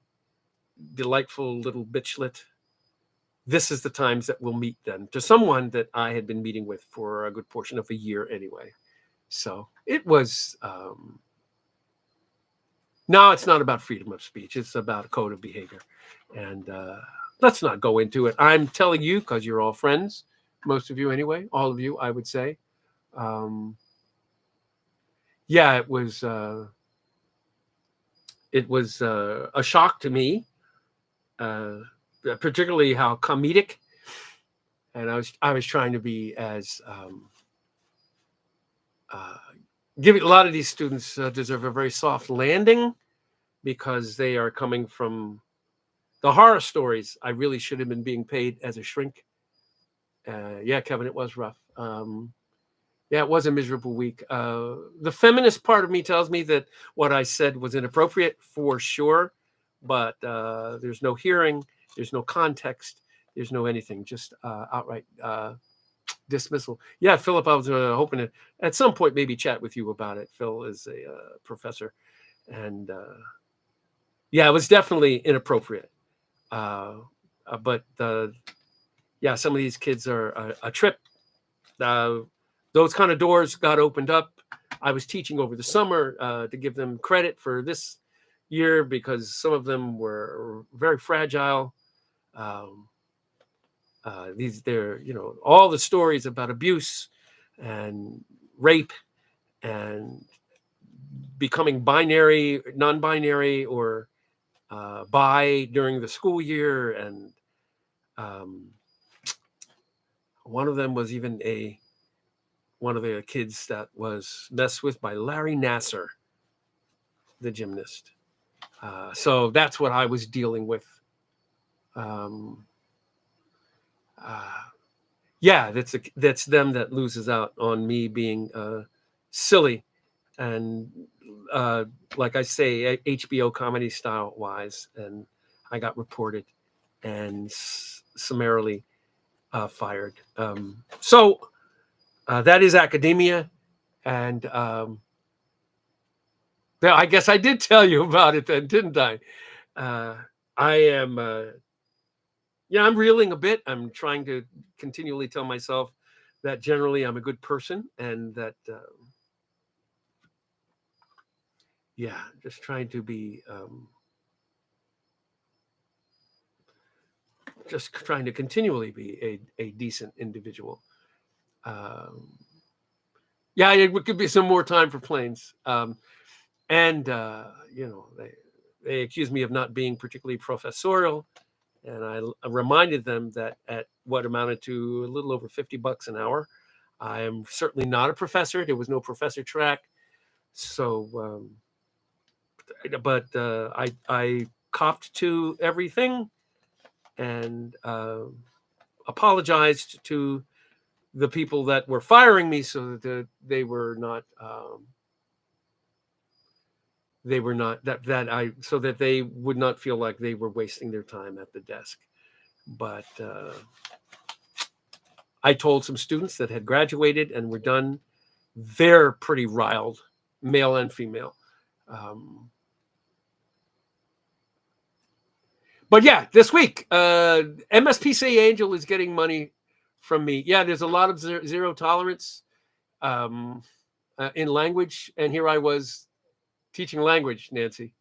delightful little bitchlet, this is the times that we'll meet then, to someone that I had been meeting with for a good portion of a year anyway. So it was, no, it's not about freedom of speech. It's about a code of behavior. And let's not go into it. I'm telling you, because you're all friends, most of you anyway, all of you, I would say. It was a shock to me, particularly how comedic. And I was trying to be as giving a lot of these students deserve a very soft landing because they are coming from the horror stories. I really should have been being paid as a shrink. Kevin, it was rough. It was a miserable week. The feminist part of me tells me that what I said was inappropriate for sure, but there's no hearing, there's no context, there's no anything, just outright dismissal. Yeah, Philip, I was hoping to at some point maybe chat with you about it. Phil is a professor, and it was definitely inappropriate. But some of these kids are a trip. Those kind of doors got opened up. I was teaching over the summer to give them credit for this year because some of them were very fragile. They're all the stories about abuse and rape and becoming binary, non-binary, or bi during the school year, and one of them was even one of the kids that was messed with by Larry Nassar, the gymnast. So that's what I was dealing with. That's them that loses out on me being silly and like I say, HBO comedy style wise, and I got reported and summarily fired. So that is academia, and I guess I did tell you about it then, didn't I? I am, I'm reeling a bit. I'm trying to continually tell myself that generally I'm a good person, and that, just trying to be, just trying to continually be a decent individual. It could be some more time for planes. They they accused me of not being particularly professorial. And I reminded them that at what amounted to a little over $50 an hour, I am certainly not a professor. There was no professor track. So, but I copped to everything and apologized to the people that were firing me so that they were not so that they would not feel like they were wasting their time at the desk. But I told some students that had graduated and were done. They're pretty riled, male and female. But yeah, this week, MSPCA Angel is getting money from me. Yeah, there's a lot of zero tolerance in language. And here I was teaching language, Nancy.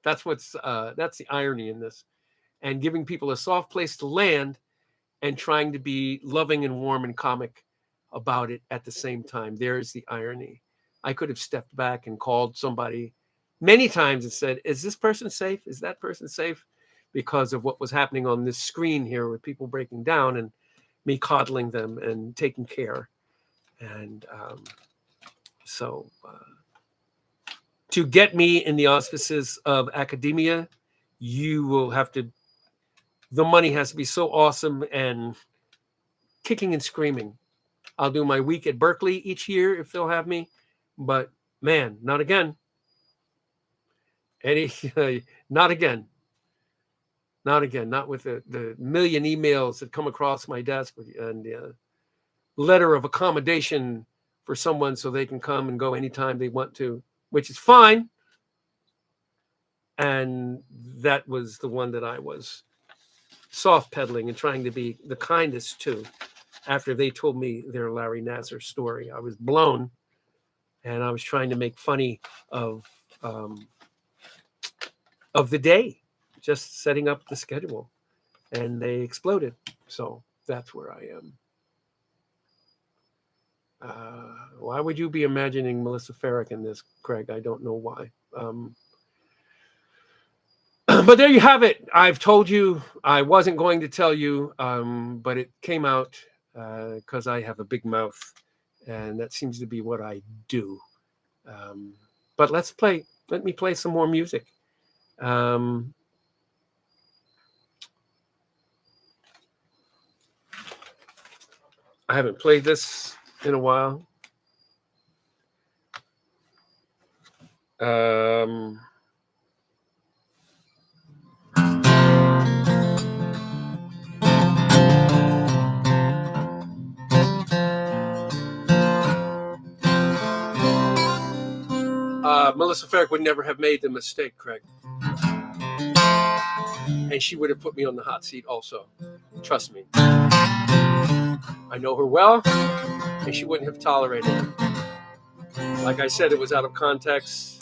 That's the irony in this. And giving people a soft place to land and trying to be loving and warm and comic about it at the same time. There's the irony. I could have stepped back and called somebody many times and said, is this person safe? Is that person safe? Because of what was happening on this screen here with people breaking down and me coddling them and taking care. And so to get me in the auspices of academia, you will have to, the money has to be so awesome and kicking and screaming. I'll do my week at Berkeley each year if they'll have me, but man, not again. Not again. Not again. Not with the million emails that come across my desk and letter of accommodation for someone so they can come and go anytime they want to, which is fine. And that was the one that I was soft pedaling and trying to be the kindest to. After they told me their Larry Nassar story, I was blown, and I was trying to make funny of the day, just setting up the schedule, and they exploded. So that's where I am. Why would you be imagining Melissa Farrick in this, Craig? I don't know why. But there you have it. I've told you I wasn't going to tell you, but it came out because I have a big mouth, and that seems to be what I do. But let me play some more music. I haven't played this in a while. Melissa Farrick would never have made the mistake, Craig. And she would have put me on the hot seat also. Trust me. I know her well, and she wouldn't have tolerated it. Like I said, it was out of context.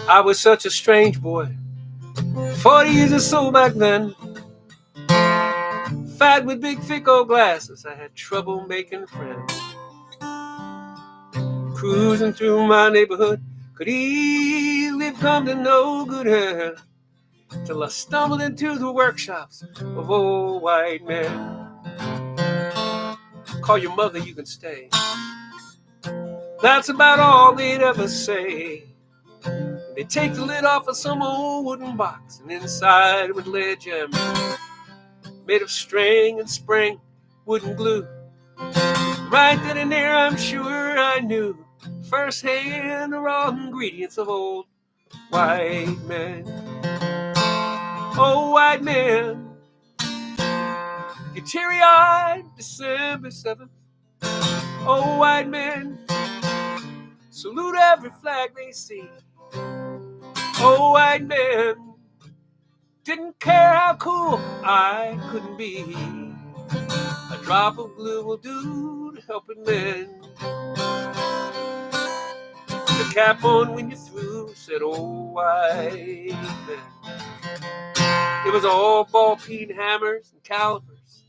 I was such a strange boy, 40 years or so back then. Fat with big thick old glasses, I had trouble making friends. Cruising through my neighborhood, could easily come to no good end, till I stumbled into the workshops of old white men. Call your mother, you can stay. That's about all they'd ever say. They take the lid off of some old wooden box, and inside would lay a gem made of string and spring, wooden glue. Right then and there, I'm sure I knew firsthand the raw ingredients of old white men. Oh, white man, you teary-eyed December 7th. Oh, white man, salute every flag they see. Oh, white man, didn't care how cool I couldn't be. A drop of blue will do to help it mend. The cap on when you're through, said, "Oh, white man." It was all ball-peen hammers and calipers,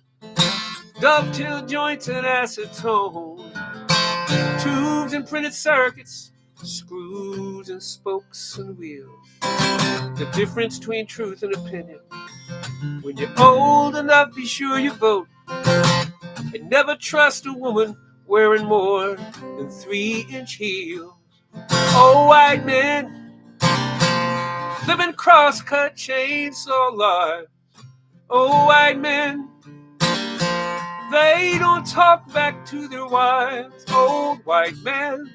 dovetail joints and acetone, tubes and printed circuits, screws and spokes and wheels. The difference between truth and opinion. When you're old enough, be sure you vote. And never trust a woman wearing more than 3-inch heels. Oh, white men, living cross-cut chainsaw lives. Oh, white men, they don't talk back to their wives. Old white men,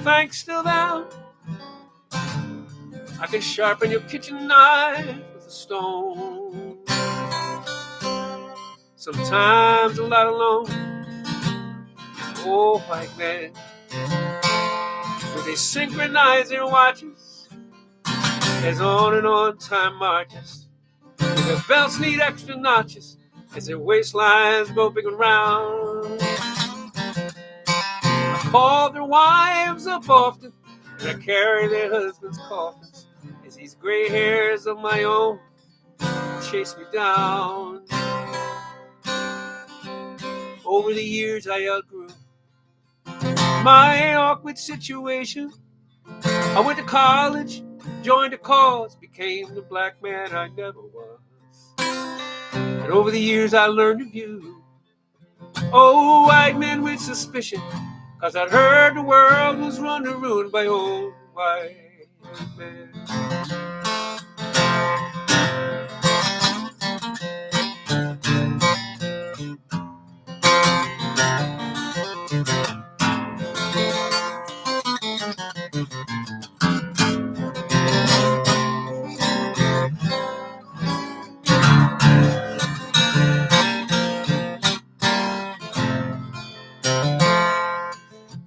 thanks to them, I can sharpen your kitchen knife with a stone. Sometimes a lot alone. Oh, white man, when they synchronize their watches as on and on time marches, and their belts need extra notches as their waistlines go big and round. I call their wives up often, and I carry their husbands' coffins as these gray hairs of my own chase me down. Over the years I outgrew my awkward situation. I went to college, joined a cause, became the black man I never was. And over the years I learned to view, oh, white men with suspicion, 'cause I'd heard the world was run and ruined by old white men.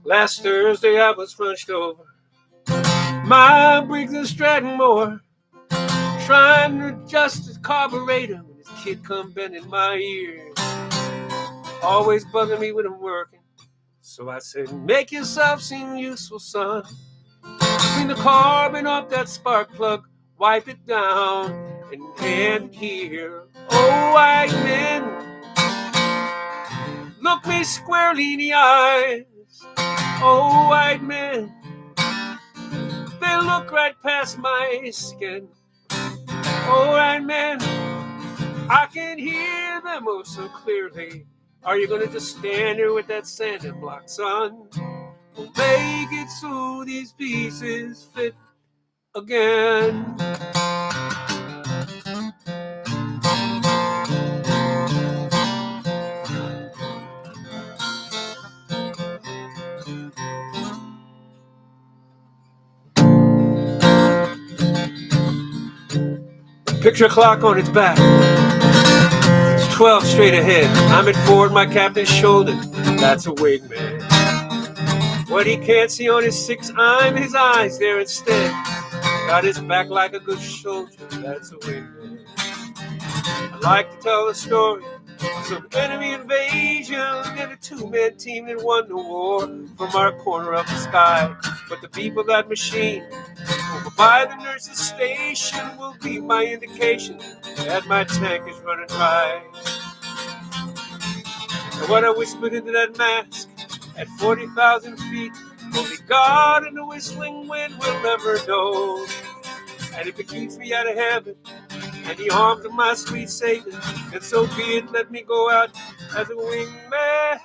Last Thursday I was runched over my Briggs and Stratton mower, trying to adjust his carburetor when his kid come bending my ears, always bugging me when I'm working. So I said, make yourself seem useful, son. Clean the carbon off that spark plug, wipe it down, and hand it here. Oh, white men, look me squarely in the eyes. Oh, white men, they look right past my skin. Oh, white men, I can hear them oh so clearly. Are you gonna just stand there with that sanding block, son? We'll make it so these pieces fit again. Picture clock on its back. It's 12 straight ahead. I'm at forward, my captain's shoulder. That's a wingman. What he can't see on his 6, I'm his eyes there instead. Got his back like a good soldier. That's a wingman. I like to tell the story of some enemy invasion and a 2-man team that won the war from our corner of the sky. But the beep of that machine over by the nurse's station will be my indication that my tank is running dry. And what I whispered into that mask at 40,000 feet, only God and the whistling wind will never know. And if it keeps me out of heaven and the arms of my sweet Satan, then so be it, let me go out as a wingman.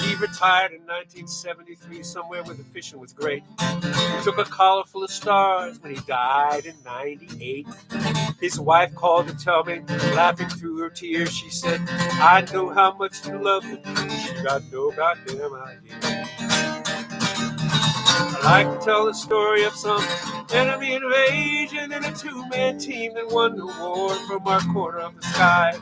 He retired in 1973 somewhere where the fishing was great. He took a collar full of stars when he died in 98. His wife called to tell me, laughing through her tears, she said, I know how much you love him. She got no goddamn idea. I like to tell the story of some enemy invasion and a 2-man team that won the war from our corner of the sky.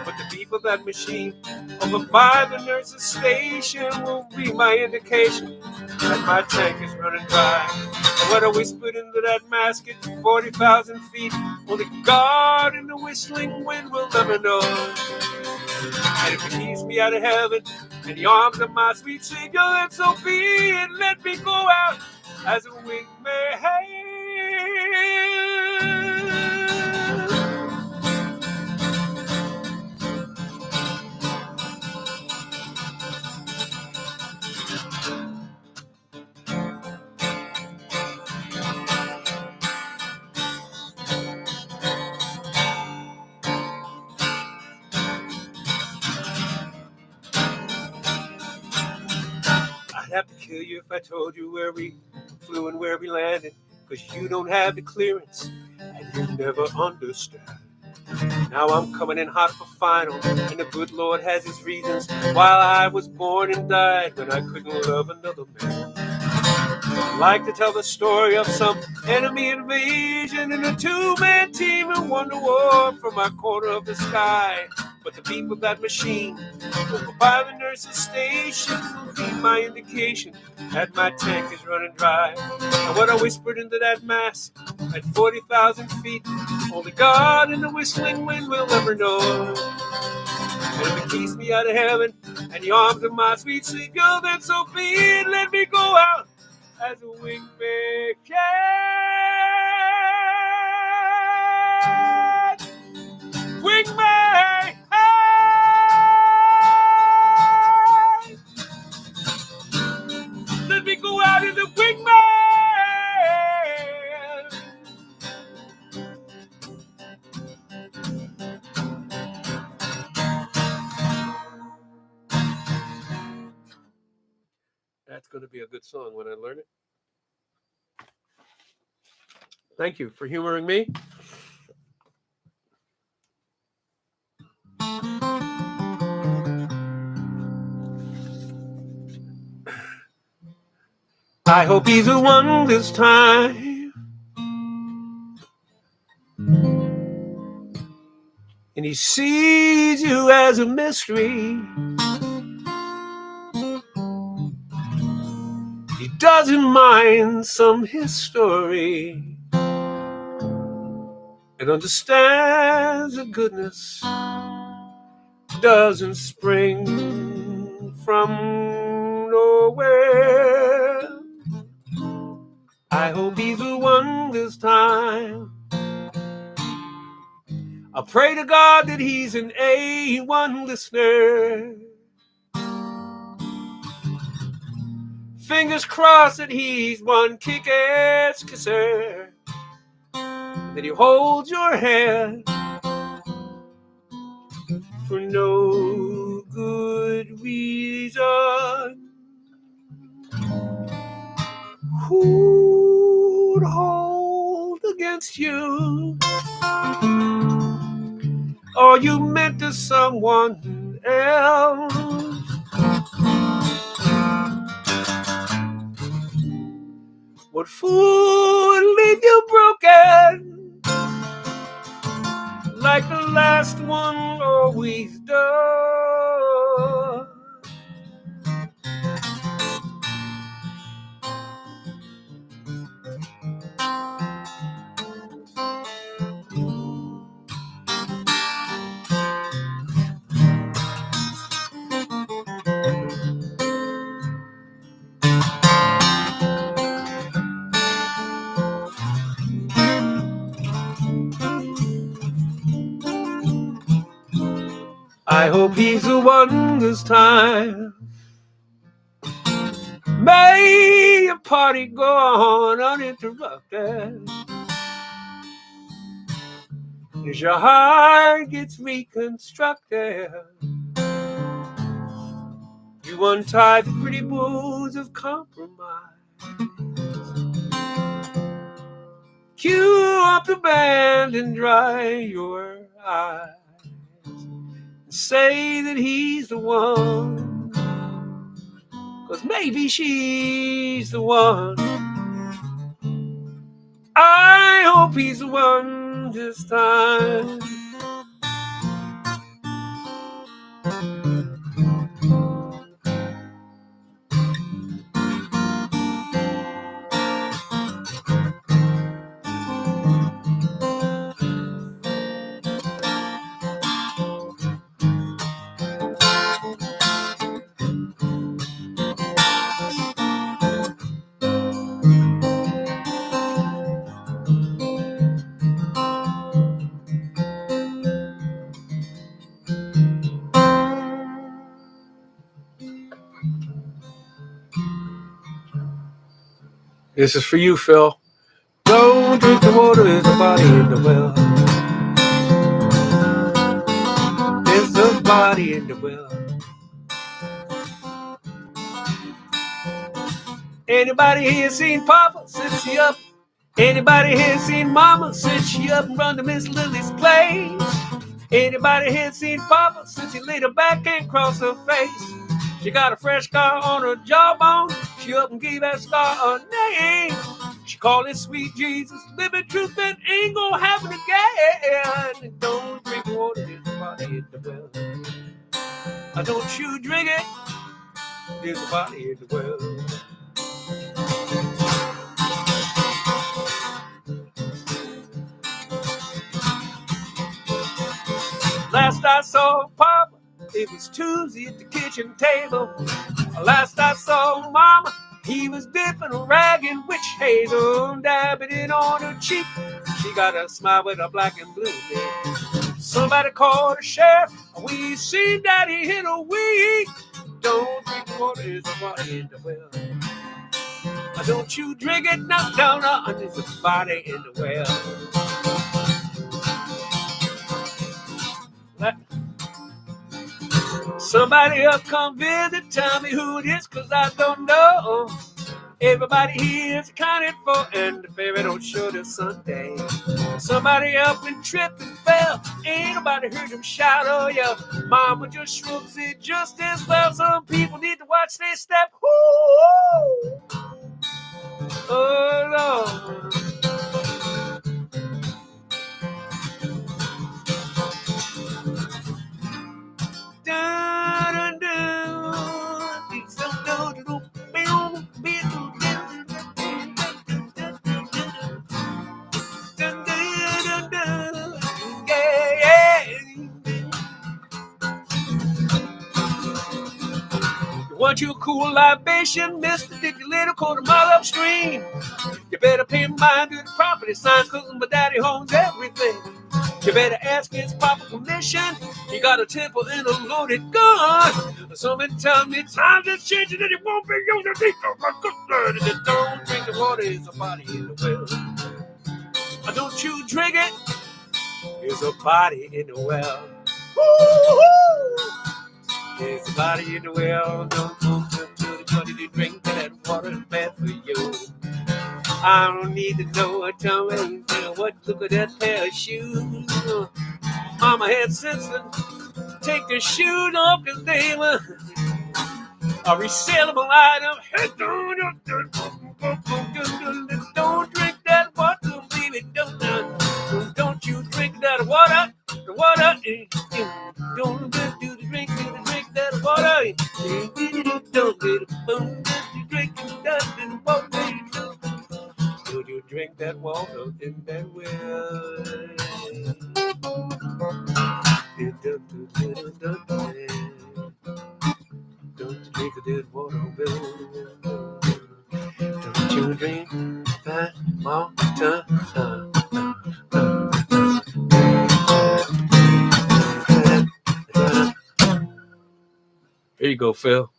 But the beep of that machine over by the nurse's station will be my indication that my tank is running dry. And what I whispered into that mask at 40,000 feet, only God and the whistling wind will never know. And if he keeps me out of heaven in the arms of my sweet Savior, then so be it. Let me go out as a wingman. I'd have to kill you if I told you where we flew and where we landed, 'cause you don't have the clearance and you never understand. Now I'm coming in hot for final, and the good Lord has his reasons why I was born and died when I couldn't love another man. I'd like to tell the story of some enemy invasion and a two-man team in won the war from my corner of the sky. But the beep of that machine over by the nurse's station will be my indication that my tank is running dry. And what I whispered into that mask at 40,000 feet, only God and the whistling wind will ever know. And if it keeps me out of heaven and the arms of my sweet Savior, then so be it. Let me go out as a wingman. Wingman! Let me go out as a wingman! That's going to be a good song when I learn it. Thank you for humoring me. I hope he's the one this time, and he sees you as a mystery. He doesn't mind some history and understands that goodness doesn't spring from nowhere. I hope he's the one this time. I pray to God that he's an A1 listener. Fingers crossed that he's one kick-ass kisser, that he holds your hand for no good reason. Who'd hold against you? Or you meant to someone else? What fool would leave you broken like the last one always does? I hope he's the one this time. May your party go on uninterrupted as your heart gets reconstructed. You untie the pretty bows of compromise. Cue up the band and dry your eyes. Say that he's the one, 'cause maybe she's the one. I hope he's the one this time. This is for you, Phil. Don't drink the water, there's a body in the well. There's a body in the well. Anybody here seen Papa since she up? Anybody here seen Mama since she up and run to Miss Lily's place? Anybody here seen Papa since he laid her back and crossed her face? She got a fresh scar on her jawbone. She up and gave that scar a name. She called it Sweet Jesus. Living truth that ain't gonna happen again. Don't drink water, there's a body in the well. Don't you drink it, there's a body in the well. Last I saw Papa, it was Tuesday at the kitchen table. Last I saw Mama, he was dipping a rag in witch hazel, dabbing it on her cheek. She got a smile with a black and blue lip. Somebody called the sheriff. We seen Daddy hit a weed. Don't drink the water, there's a body in the well. Don't you drink it, no, there's a body in the well. Somebody up come visit, tell me who it is, cause I don't know. Everybody here is accounted for, and the ferry don't show till Sunday. Somebody up and tripped and fell, ain't nobody heard him shout or yell. Mama just shrugs it just as well. Some people need to watch their step. Ooh. Oh Lord. Want you a cool libation, mister? Dip your little quarter mile upstream. You better pay mind to the property sign, cause my daddy owns everything. You better ask his proper permission. He got a temple and a loaded gun. Somebody tell me times is changing and it won't be used to think of my good blood. And don't drink the water, there's a body in the well. Don't you drink it, there's a body in the well. Woo-hoo! There's a body in the well. Don't drink that water, it's bad for you. I don't need to know. Tell me what, look at that pair of shoes. Mama had sense to take the shoes off because they were a resellable item. Don't drink that water, baby. Don't you drink that water. The water. Don't drink that water. Don't drink that water. Would you drink that water in that well? Don't you drink that water, Bill? Don't you drink that water? Here you go, Phil.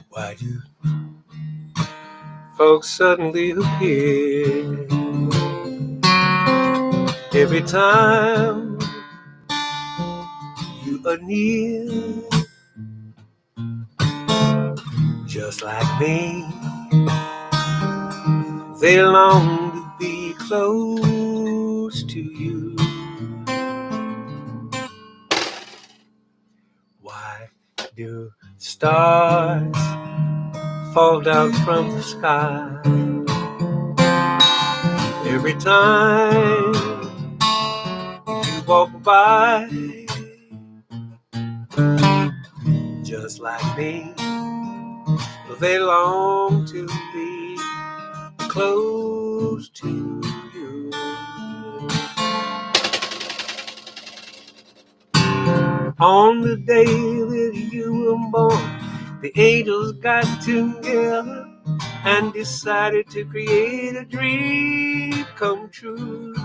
Why do folks suddenly appear every time you are near? Just like me, they long to be close to you. Why do stars fall down from the sky every time you walk by? just like me. They long to be close to you. On the day that you were born, the angels got together and decided to create a dream come true.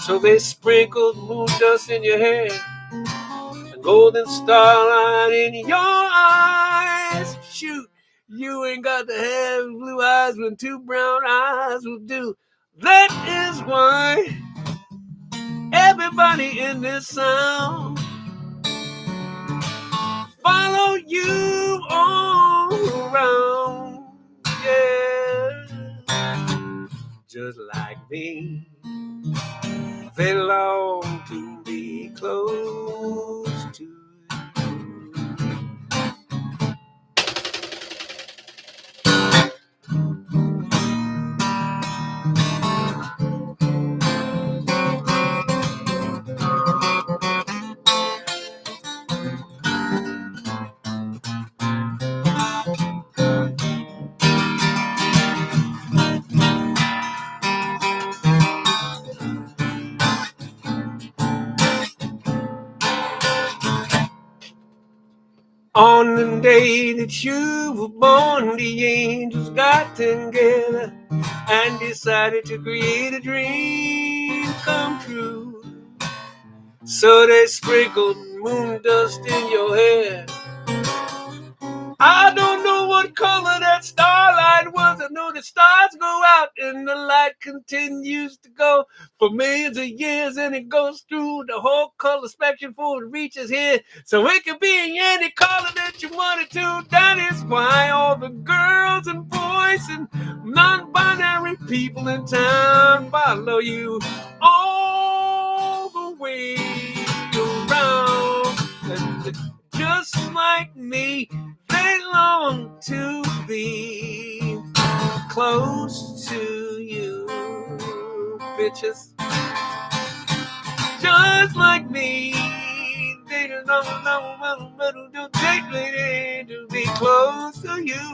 So they sprinkled moon dust in your hair, a golden starlight in your eyes. Shoot, you ain't got to have blue eyes when two brown eyes will do. That is why everybody in this sound follow you all around, yeah. Just like me, they long to be close to you. On the day that you were born, the angels got together and decided to create a dream come true. So they sprinkled moon dust in your hair. I don't know what color that starlight was. I know the stars go out and the light continues to go for millions of years, and it goes through the whole color spectrum before it reaches here. So it can be any color that you want it to. That is why all the girls and boys and non-binary people in town follow you all the way around. And just like me, they long to be close to you, bitches. Just like me, they long to be close to you.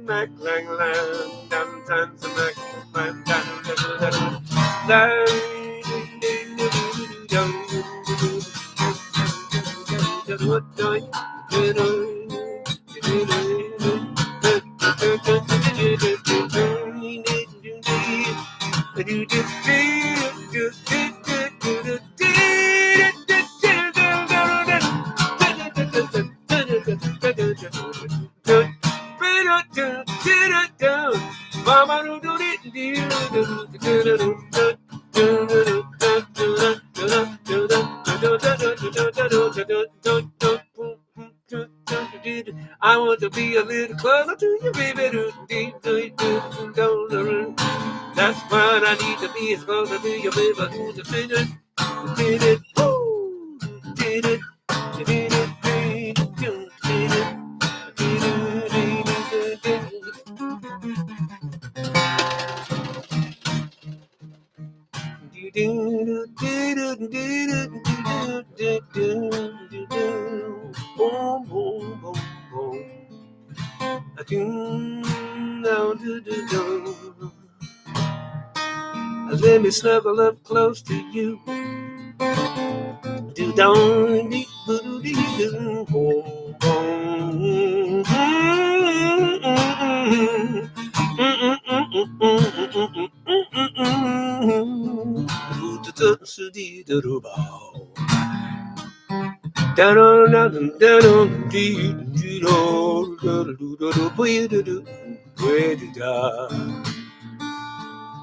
Mac lang lang dum dum mac man dum I want to be a little closer to you, baby. That's what I need to be, as closer to you, baby. Did it, did it, did it, let me snuggle up close to you.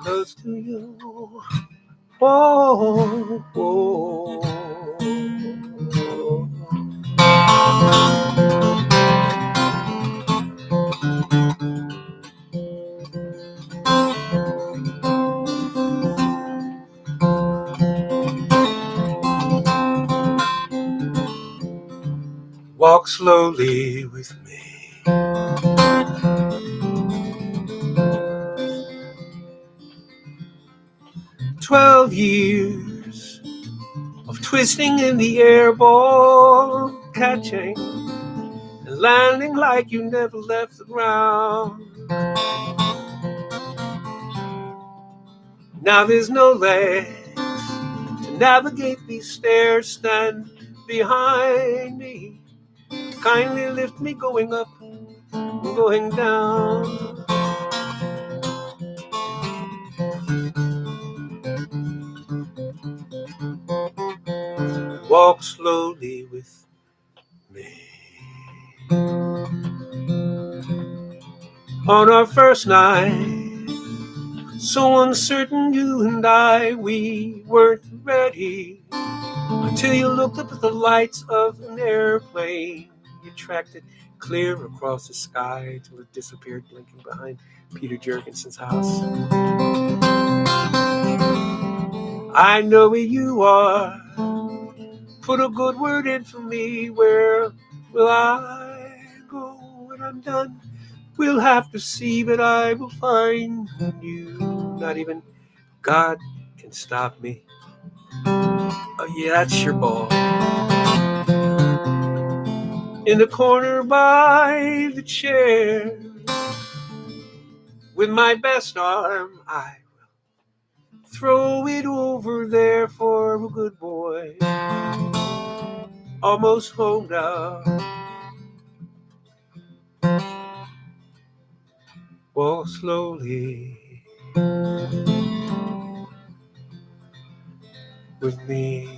Close to you. Whoa, whoa. Walk slowly with me. 12 years of twisting in the air, ball catching and landing like you never left the ground. Now there's no legs to navigate these stairs. Stand behind me, kindly lift me going up and going down. Walk slowly with me. On our first night, so uncertain you and I, we weren't ready until you looked up at the lights of an airplane. You tracked it clear across the sky till it disappeared, blinking behind Peter Jurgensen's house. I know where you are. Put a good word in for me. Where will I go when I'm done? We'll have to see, but I will find you. Not even God can stop me. Oh yeah, that's your ball. In the corner by the chair, with my best arm, I will throw it over there for a good boy. Almost home now. Walk slowly with me.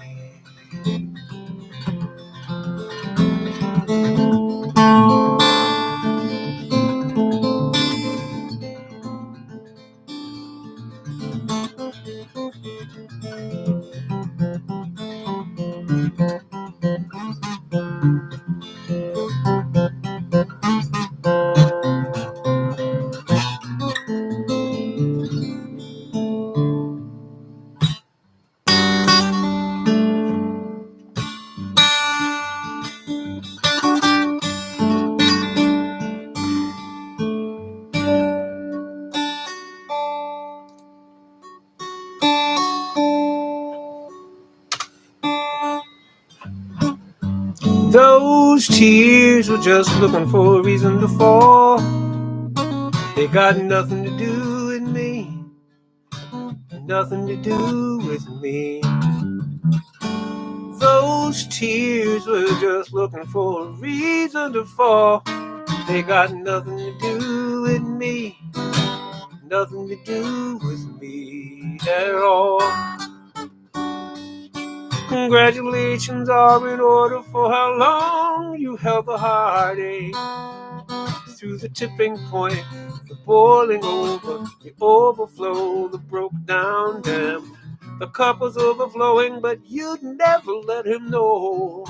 Those tears were just looking for a reason to fall. They got nothing to do with me, nothing to do with me. Those tears were just looking for a reason to fall. They got nothing to do with me, nothing to do with me at all. Congratulations are in order for how long you held the heartache. Through the tipping point, the boiling over, the overflow, the broke down dam. The cup was overflowing, but you'd never let him know.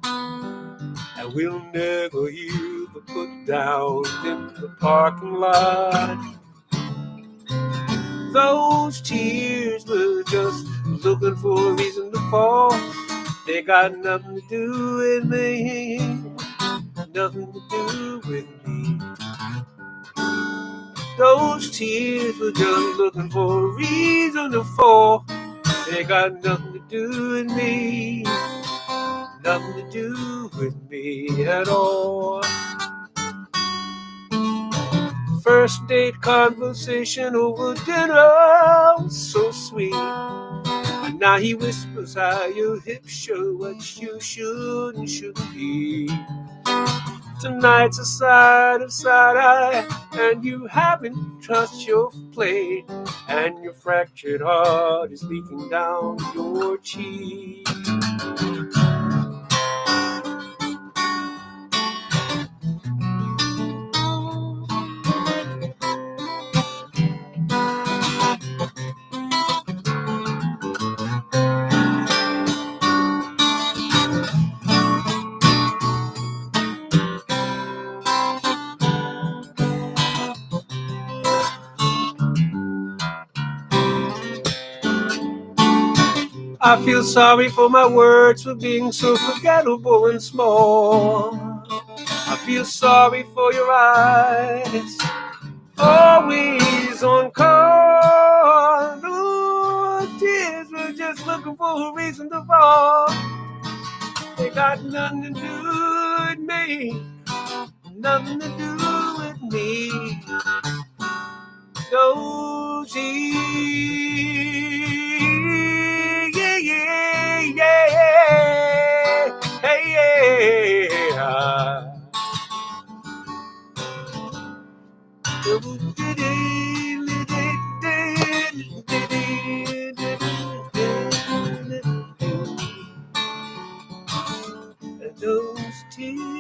And we'll never hear the put down in the parking lot. Those tears were just looking for a reason to fall. They got nothing to do with me, nothing to do with me. Those tears were just looking for a reason to fall. They got nothing to do with me, nothing to do with me at all. First date conversation over dinner was so sweet. And now he whispers how your hips show what you should and shouldn't be. Tonight's a side of side eye, and you haven't touched your plate, and your fractured heart is leaking down your cheek. I feel sorry for my words for being so forgettable and small. I feel sorry for your eyes. Always on call. Ooh, tears were just looking for a reason to fall. They got nothing to do with me. Nothing to do with me. Those yeah, yeah, yeah. Hey, yeah. Those tears,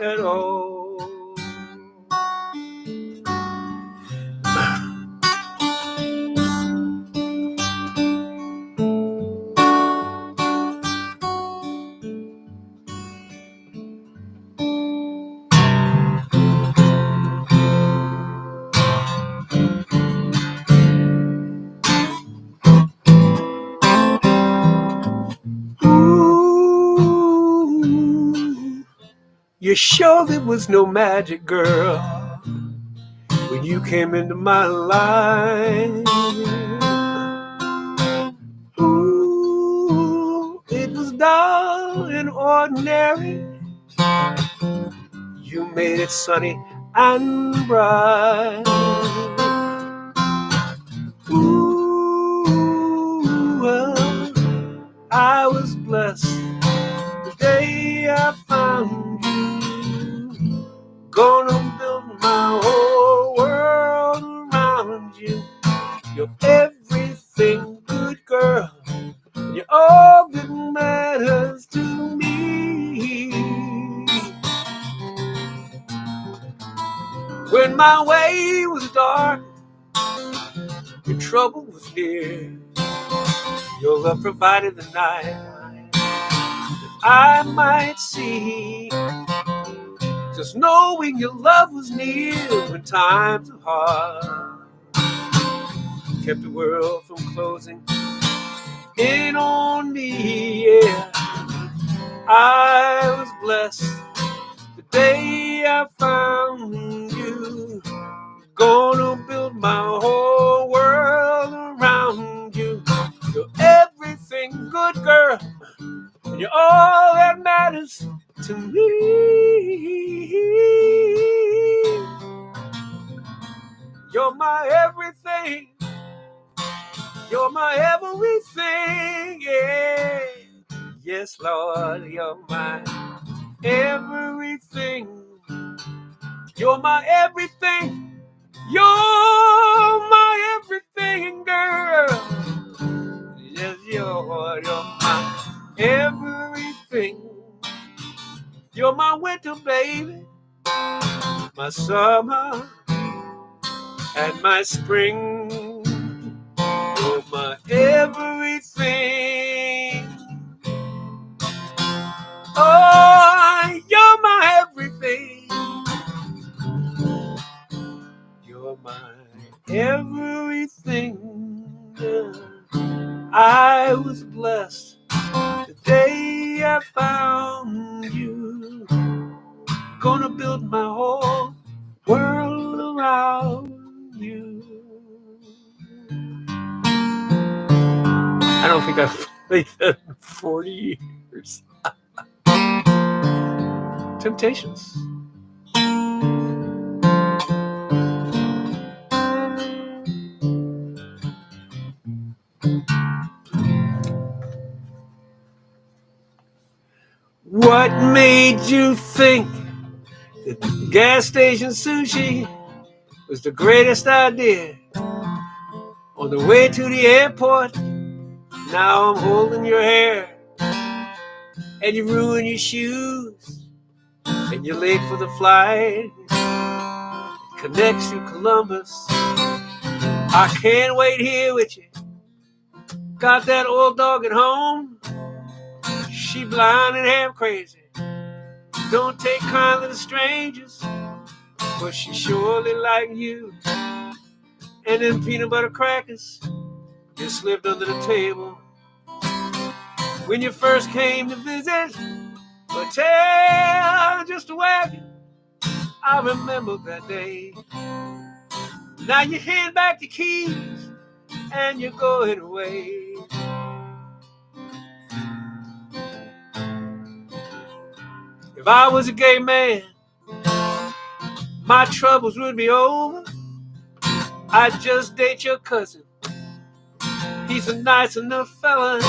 at all. Ooh, you sure there was no magic, girl, when you came into my life? Ooh, it was dull and ordinary. You made it sunny and bright. Ooh, well, I was blessed the day I found you. Gonna build my whole world around you. You're everything, good girl. You're all that matters to me. When my way was dark, your trouble was near. Your love provided the night that I might see. Just knowing your love was near when times were hard kept the world from closing in on me. Yeah, I was blessed the day I found you. Gonna build my whole world around you. You're everything, good girl. You're all that matters to me. You're my everything. You're my everything, yeah. Yes, Lord, you're my everything. You're my everything. You're my everything, girl. Yes, you're my everything. You're my winter, baby, my summer and my spring. You're my everything. Oh, you're my everything. You're my everything. I was blessed the day I found you. Gonna build my whole world around you. I don't think I've played that in 40 years. Temptations. What made you think that gas station sushi was the greatest idea? On the way to the airport, now I'm holding your hair, and you ruin your shoes, and you're late for the flight. Connects to Columbus. I can't wait here with you. Got that old dog at home. She blind and half crazy. Don't take kindly to strangers, but she surely like you. and then peanut butter crackers just slipped under the table. When you first came to visit, but tail just a wagging, I remember that day. Now you hand back the keys and you're going away. If I was a gay man, my troubles would be over. I'd just date your cousin. He's a nice enough fella.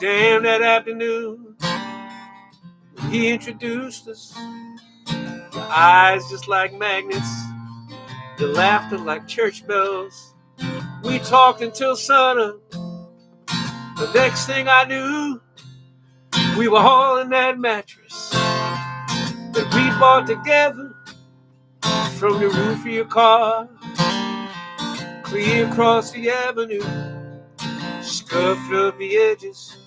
Damn, that afternoon he introduced us. Your eyes just like magnets, your laughter like church bells. We talked until sunup. The next thing I knew, we were all in that mattress that we bought together from the roof of your car, clear across the avenue, scuffed up the edges.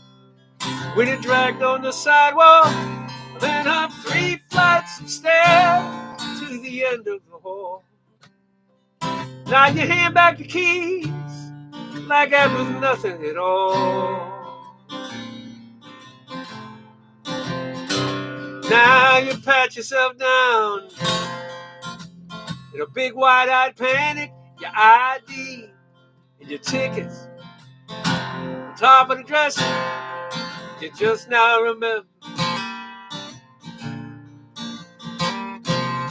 When it dragged on the sidewalk, then up 3 flights of stairs to the end of the hall. Now you hand back the keys like that was nothing at all. Now you pat yourself down in a big wide-eyed panic, your ID and your tickets on top of the dresser. You just now remember.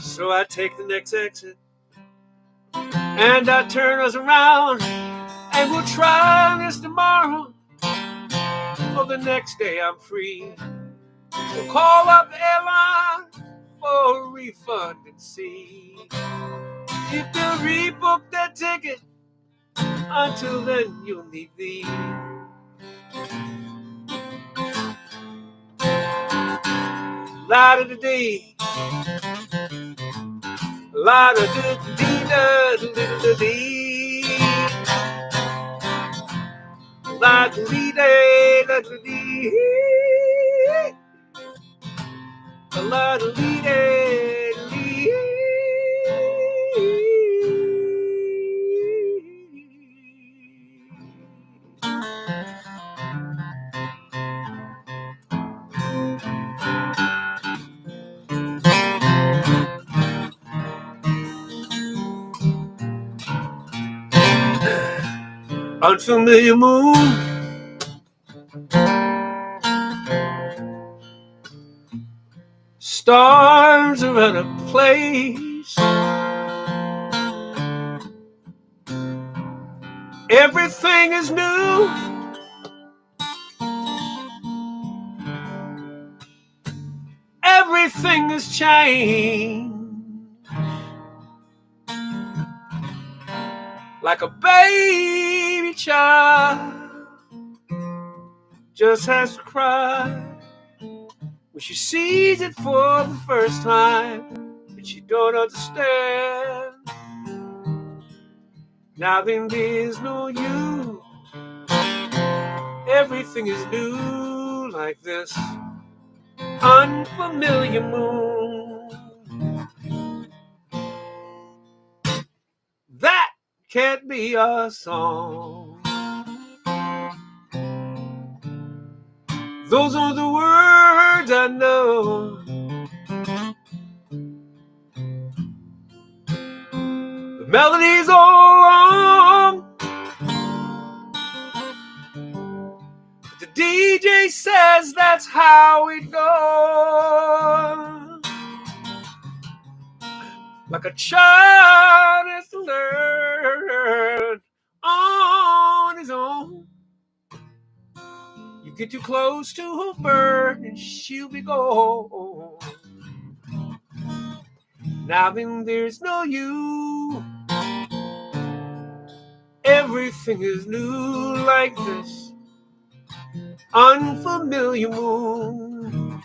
So I take the next exit and I turn us around, and we'll try this tomorrow or the next day I'm free. We'll call up the airline for a refund and see if they'll rebook that ticket. Until then, you'll need these. Light of the day, light of the day, light of the day, light of the day, light of the day. Unfamiliar moon, stars are out of place. Everything is new. Everything has changed. Like a baby child just has to cry when she sees it for the first time, and she don't understand. Now then there's no you. Everything is new like this unfamiliar moon. That can't be a song. Those are the words I know. The melody's all wrong. The DJ says that's how it goes. Like a child has to learn on his own. You get too close to her bird and she'll be gone. Now then there's no you. Everything is new like this unfamiliar moon.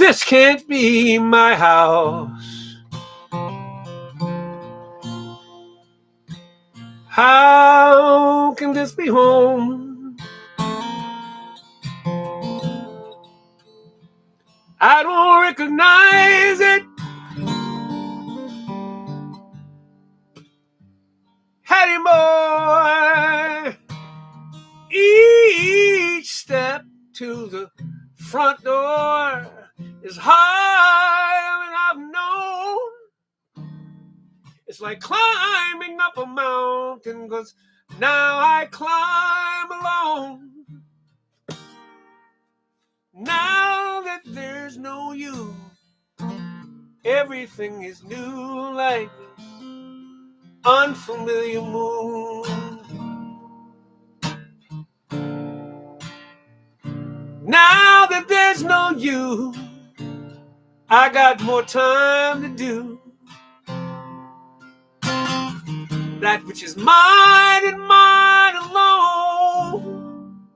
This can't be my house. How can this be home? I don't recognize it anymore. Each step to the front door is higher than I've known. It's like climbing up a mountain, 'cause now I climb alone. Now that there's no you, everything is new like this unfamiliar moon. Now that there's no you, I got more time to do that which is mine and mine alone.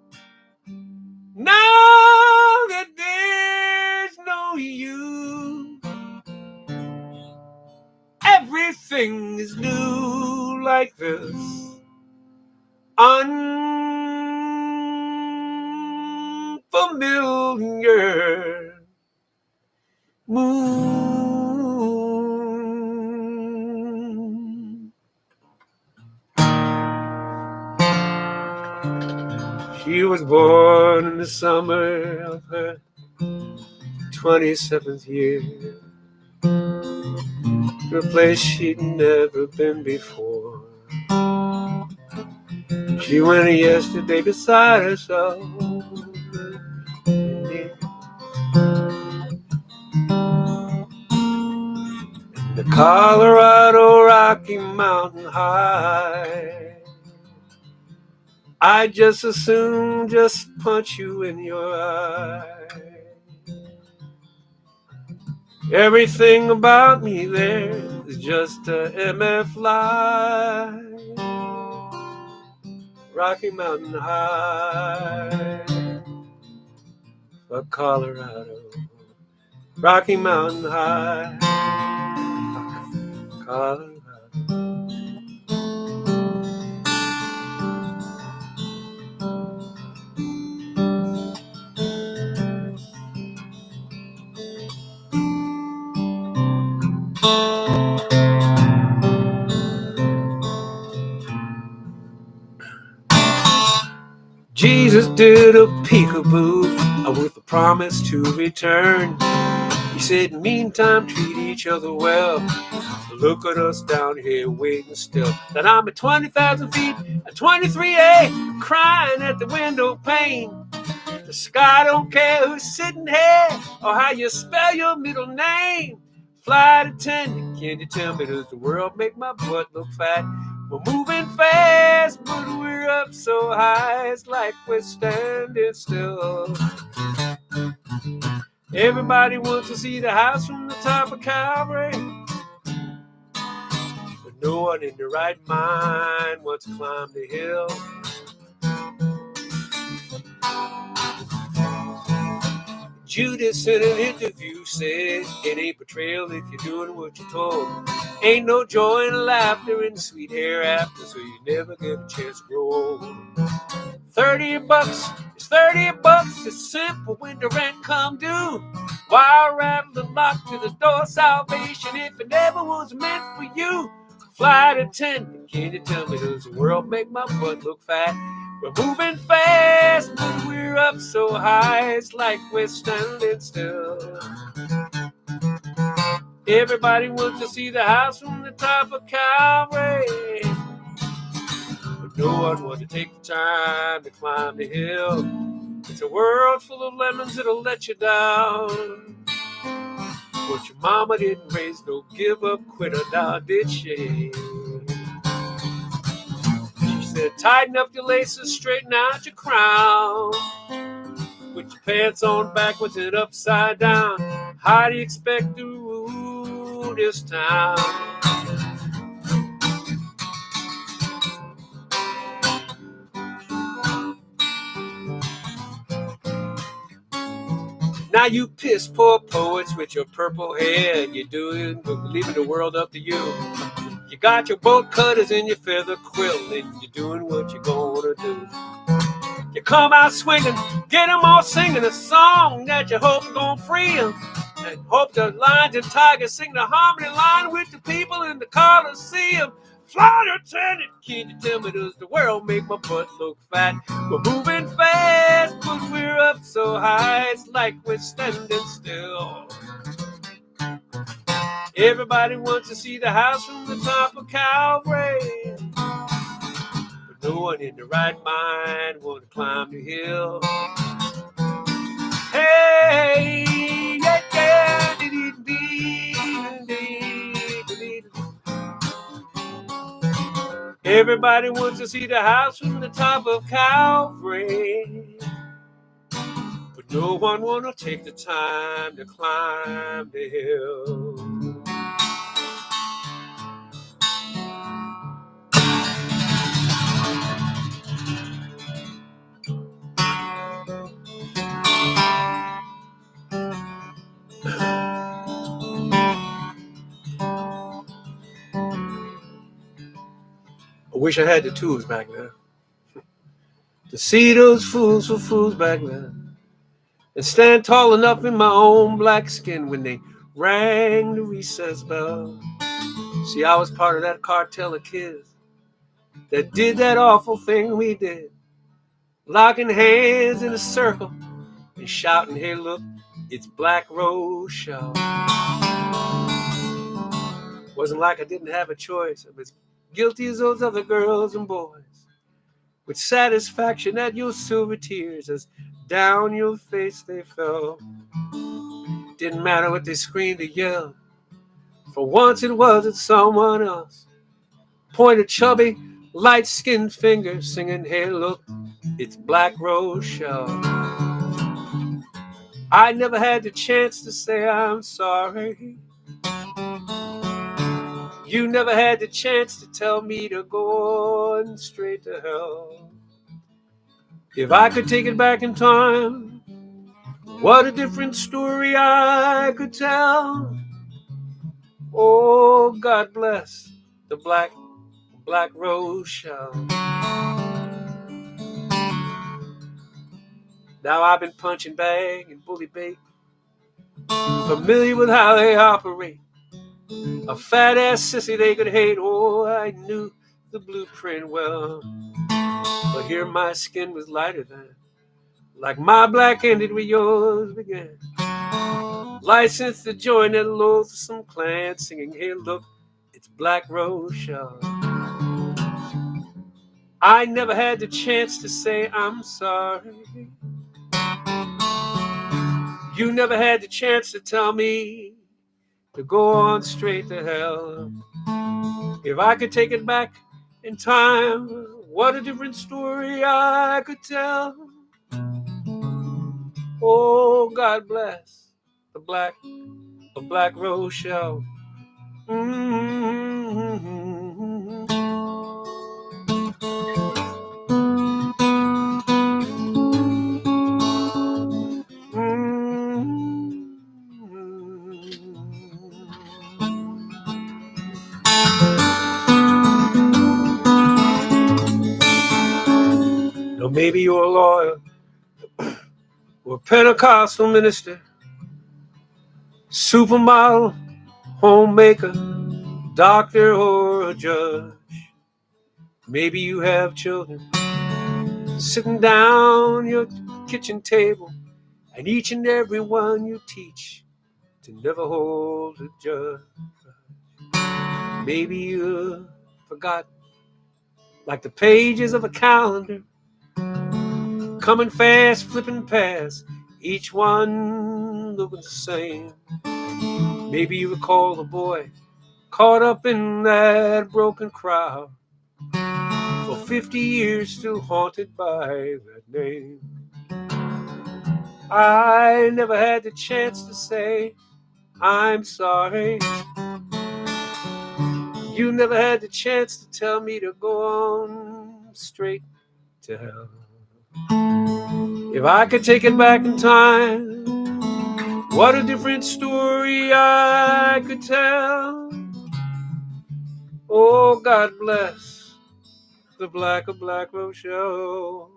Now that there's no you, everything is new like this unfamiliar moon. She was born in the summer of her 27th year, to a place she'd never been before. She went yesterday beside herself. The Colorado Rocky Mountain High. I'd just as soon just punch you in your eye. Everything about me there is just a MF lie. Rocky Mountain High for Colorado. Rocky Mountain High, Colorado. Jesus did a peekaboo with a promise to return. He said, meantime, treat each other well. Look at us down here waiting still. That I'm at 20,000 feet at 23A, crying at the window pane. The sky don't care who's sitting here or how you spell your middle name. Flight attendant, can you tell me, does the world make my butt look fat? We're moving fast, but we're up so high, it's like we're standing still. Everybody wants to see the house from the top of Calvary, but no one in their right mind wants to climb the hill. Judas in an interview said, it ain't betrayal if you're doing what you're told. Ain't no joy in laughter in the sweet hereafter, so you never get a chance to grow old. $30 is $30. It's simple when the rent come due. Why rattle the lock to the door of salvation if it never was meant for you? Flight attendant, can you tell me, does the world make my butt look fat? We're moving fast, but we're up so high, it's like we're standing still. Everybody wants to see the house from the top of Calvary, but no one wants to take the time to climb the hill. It's a world full of lemons that'll let you down. But your mama didn't raise no give-up quitter now, did she? She said, tighten up your laces, straighten out your crown. Put your pants on backwards and upside down. How do you expect to rule this town? Now you piss poor poets with your purple hair. You're leaving the world up to you. You got your bolt cutters and your feather quill, and you're doing what you're gonna do. You come out swinging, get them all singing a song that you hope gonna free them. And hope the lions and tigers sing the harmony line with the people in the Coliseum. Fly, Lieutenant, can you tell me, does the world make my butt look fat? We're moving fast, but we're up so high, it's like we're standing still. Everybody wants to see the house from the top of Calvary, but no one in the right mind wants to climb the hill. Hey, yeah, yeah, everybody wants to see the house from the top of Calvary, but no one want to take the time to climb the hill. I wish I had the tools back then to see those fools for fools back then, and stand tall enough in my own black skin when they rang the recess bell. See, I was part of that cartel of kids that did that awful thing we did, locking hands in a circle and shouting, hey look, it's Black Rose Show. Wasn't like I didn't have a choice. I was guilty as those other girls and boys, with satisfaction at your silver tears as down your face they fell. Didn't matter what they screamed or yelled, for once it wasn't someone else. Point a chubby, light-skinned finger singing, hey look, it's Black Rose Show. I never had the chance to say I'm sorry. You never had the chance to tell me to go on straight to hell. If I could take it back in time, what a different story I could tell. Oh, God bless the Black Rose Show. Now I've been punching bag and bully bait, familiar with how they operate. A fat ass sissy they could hate. Oh, I knew the blueprint well, but here my skin was lighter than, like my black ended where yours began. Licensed to join that loathsome clan, singing, hey look, it's Black Rose Show. I never had the chance to say I'm sorry. You never had the chance to tell me to go on straight to hell. If I could take it back in time, what a different story I could tell. Oh, God bless the Black Rose Show. Mm-hmm. Now maybe you're a lawyer or a Pentecostal minister, supermodel, homemaker, doctor, or a judge. Maybe you have children sitting down your kitchen table, and each and every one you teach to never hold a judge. Maybe you forgot, like the pages of a calendar, coming fast, flipping past, each one looking the same. Maybe you recall the boy caught up in that broken crowd, for 50 years still haunted by that name. I never had the chance to say I'm sorry. You never had the chance to tell me to go on straight to hell. If I could take it back in time, What a different story I could tell. Oh, God bless the Black Rose Show.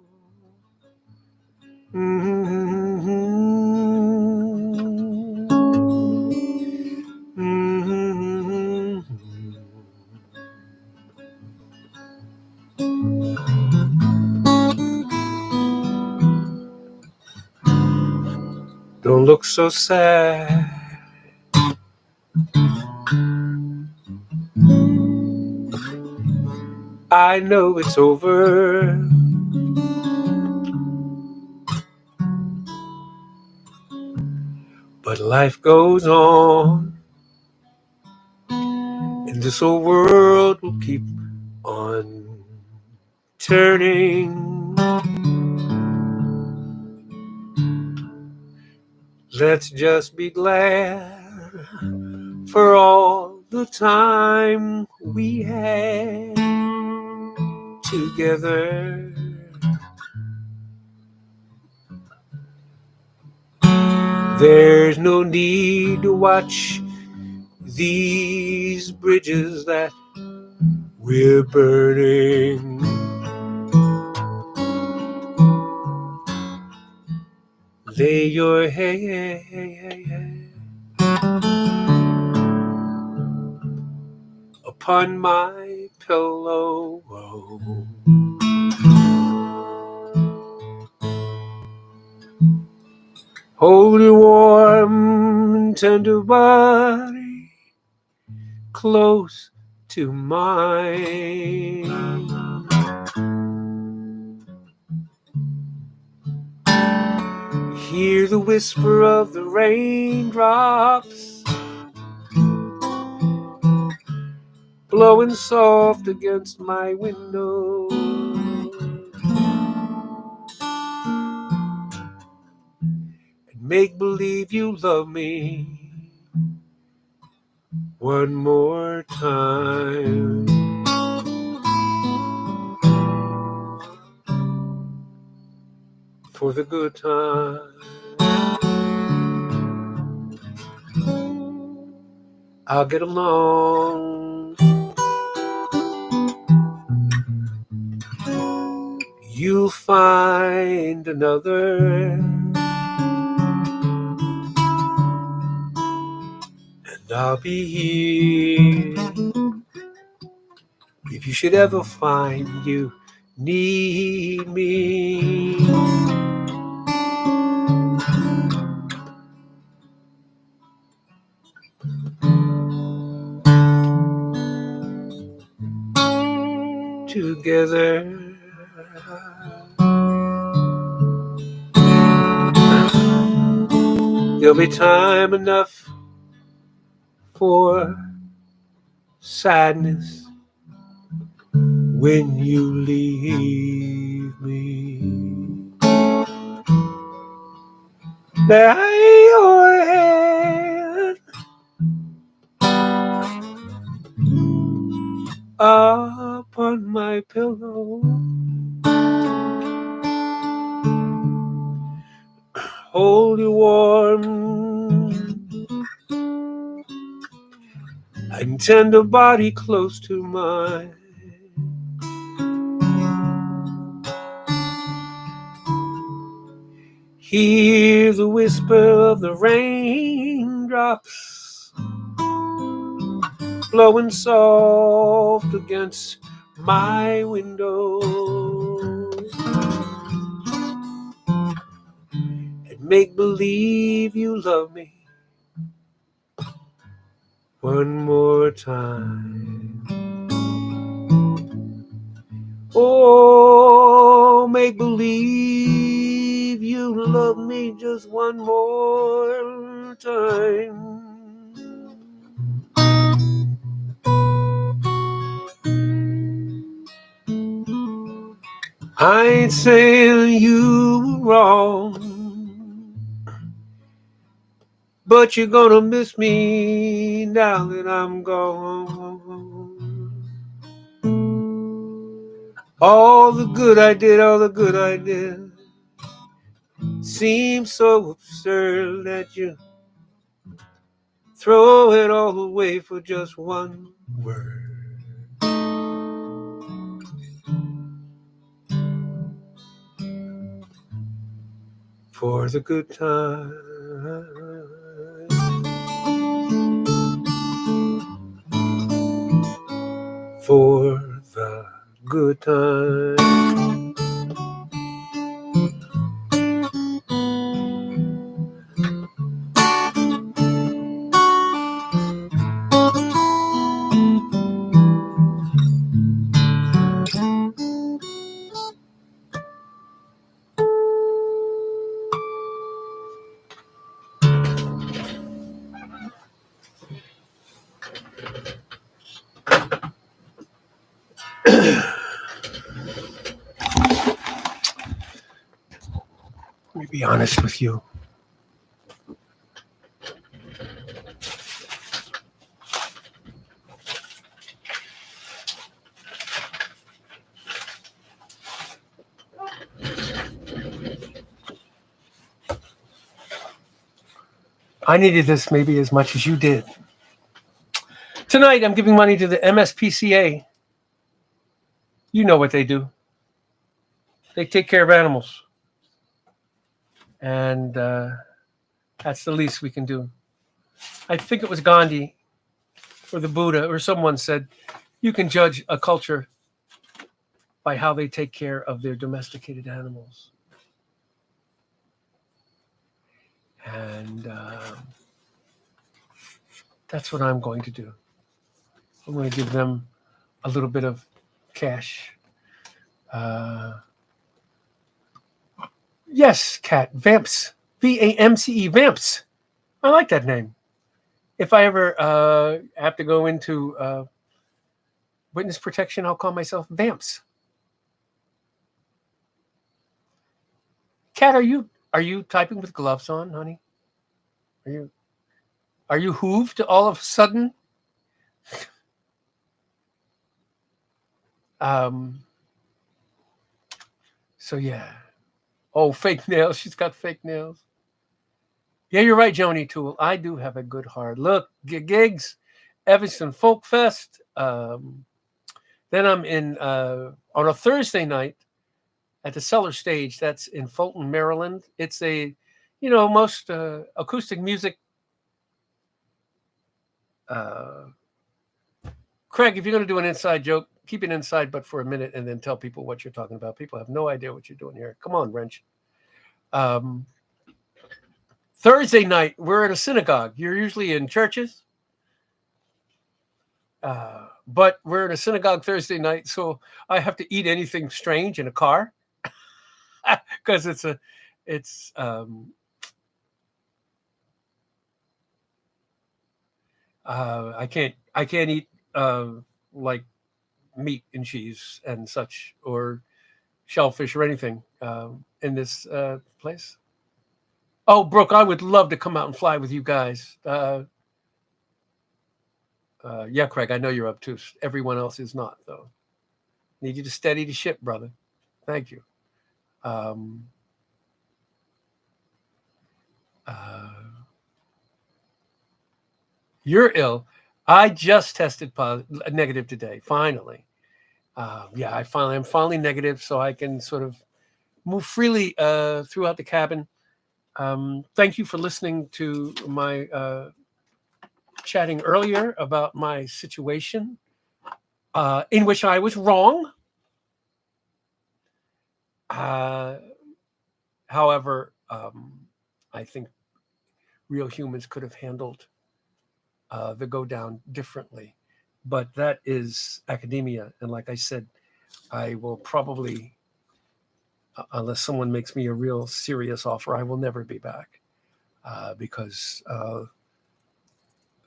Don't look so sad. I know it's over. But life goes on, and this old world will keep on turning. Let's just be glad for all the time we had together. There's no need to watch these bridges that we're burning. Lay your head upon my pillow. Hold your warm and tender body close to mine. Hear the whisper of the raindrops blowing soft against my window. And make believe you love me one more time. For the good time. I'll get along. You'll find another, and I'll be here if you should ever find you need me. Together there'll be time enough for sadness when you leave me. Lay your head upon my pillow. Hold you warm and tender body close to mine. Hear the whisper of the raindrops blowing soft against my window. And make believe you love me one more time. Oh, make believe you love me just one more time. I ain't saying you were wrong, but you're gonna miss me now that I'm gone. All the good I did seems so absurd that you throw it all away for just one word. For the good time. For the good time. Let me be honest with you. I needed this maybe as much as you did. Tonight, I'm giving money to the MSPCA. You know what they do. They take care of animals. And that's the least we can do. I think it was Gandhi or the Buddha or someone said, you can judge a culture by how they take care of their domesticated animals. And that's what I'm going to do. I'm going to give them a little bit of cash. Yes, Cat, Vamps, VAMCE, Vamps. I like that name. If I ever have to go into witness protection, I'll call myself Vamps. Cat, are you typing with gloves on, honey? Are you hooved all of a sudden? So yeah. Oh, fake nails. She's got fake nails. Yeah, you're right, Joni Toole. I do have a good heart. Look, gigs, Evanston Folk Fest. Then I'm in on a Thursday night at the Cellar Stage. That's in Fulton, Maryland. It's a, most acoustic music. Craig, if you're going to do an inside joke, keep it inside, but for a minute, and then tell people what you're talking about. People have no idea what you're doing here. Come on, Wrench. Thursday night, we're at a synagogue. You're usually in churches. But we're in a synagogue Thursday night, so I have to eat anything strange in a car because I can't eat like meat and cheese and such, or shellfish or anything in this place. Oh, Brooke, I would love to come out and fly with you guys. Yeah, Craig, I know you're up too. Everyone else is not, though. Need you to steady the ship, brother. Thank you. You're ill. I just tested negative today. Finally, I'm finally negative, so I can sort of move freely throughout the cabin. Thank you for listening to my chatting earlier about my situation, in which I was wrong. However, I think real humans could have handled the go down differently, but that is academia. And like I said, I will probably, unless someone makes me a real serious offer, I will never be back because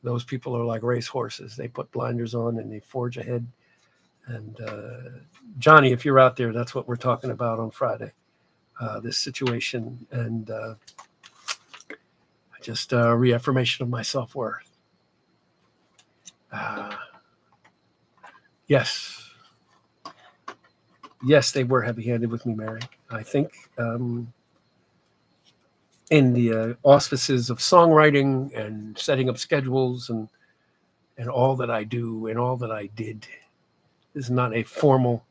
those people are like racehorses. They put blinders on and they forge ahead. And Johnny, if you're out there, that's what we're talking about on Friday, this situation. And just a reaffirmation of my self-worth. Yes, they were heavy-handed with me, Mary. I think in the auspices of songwriting and setting up schedules and all that I do and all that I did. This is not a formal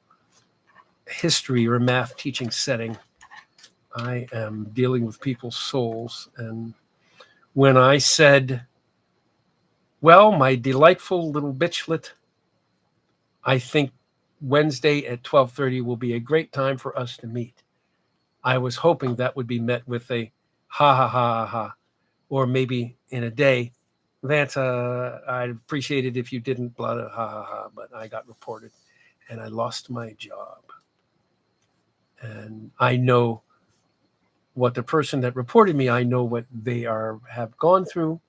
history or math teaching setting. I am dealing with people's souls. And when I said, well, my delightful little bitchlet, I think Wednesday at 12:30 will be a great time for us to meet, I was hoping that would be met with a ha ha ha ha, or maybe in a day, Vance, I'd appreciate it if you didn't blah, blah, ha ha ha, but I got reported and I lost my job. And I know what the person that reported me, I know what they have gone through.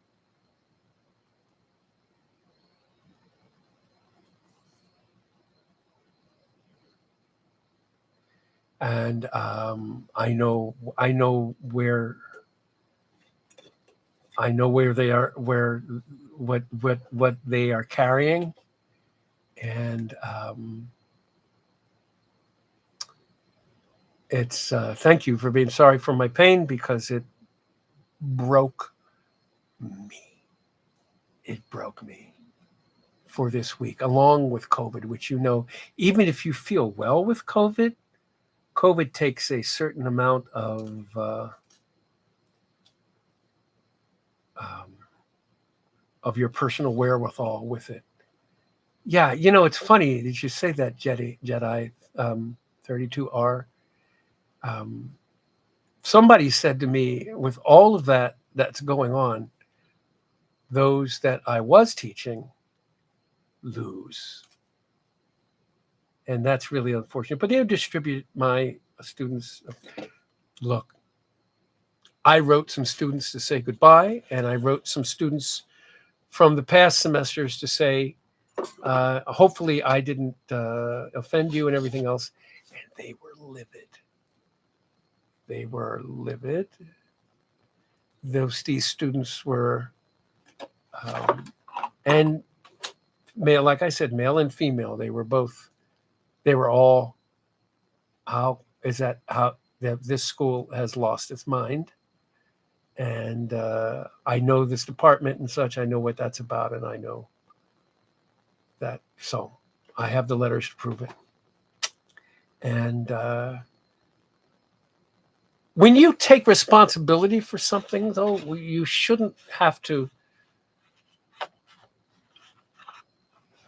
And I know where they are, what they are carrying, and it's thank you for being sorry for my pain, because it broke me. It broke me for this week, along with COVID, which, even if you feel well with COVID takes a certain amount of your personal wherewithal with it. Yeah, it's funny that you say that, Jedi 32R. Somebody said to me, with all of that's going on, those that I was teaching lose. And that's really unfortunate. But they distribute my students. Look, I wrote some students to say goodbye, and I wrote some students from the past semesters to say, hopefully I didn't offend you and everything else. And they were livid. These students were, and male, like I said, male and female, they were all, how this school has lost its mind. And I know this department and such. I know what that's about, and I know that. So I have the letters to prove it. And when you take responsibility for something, though, you shouldn't have to.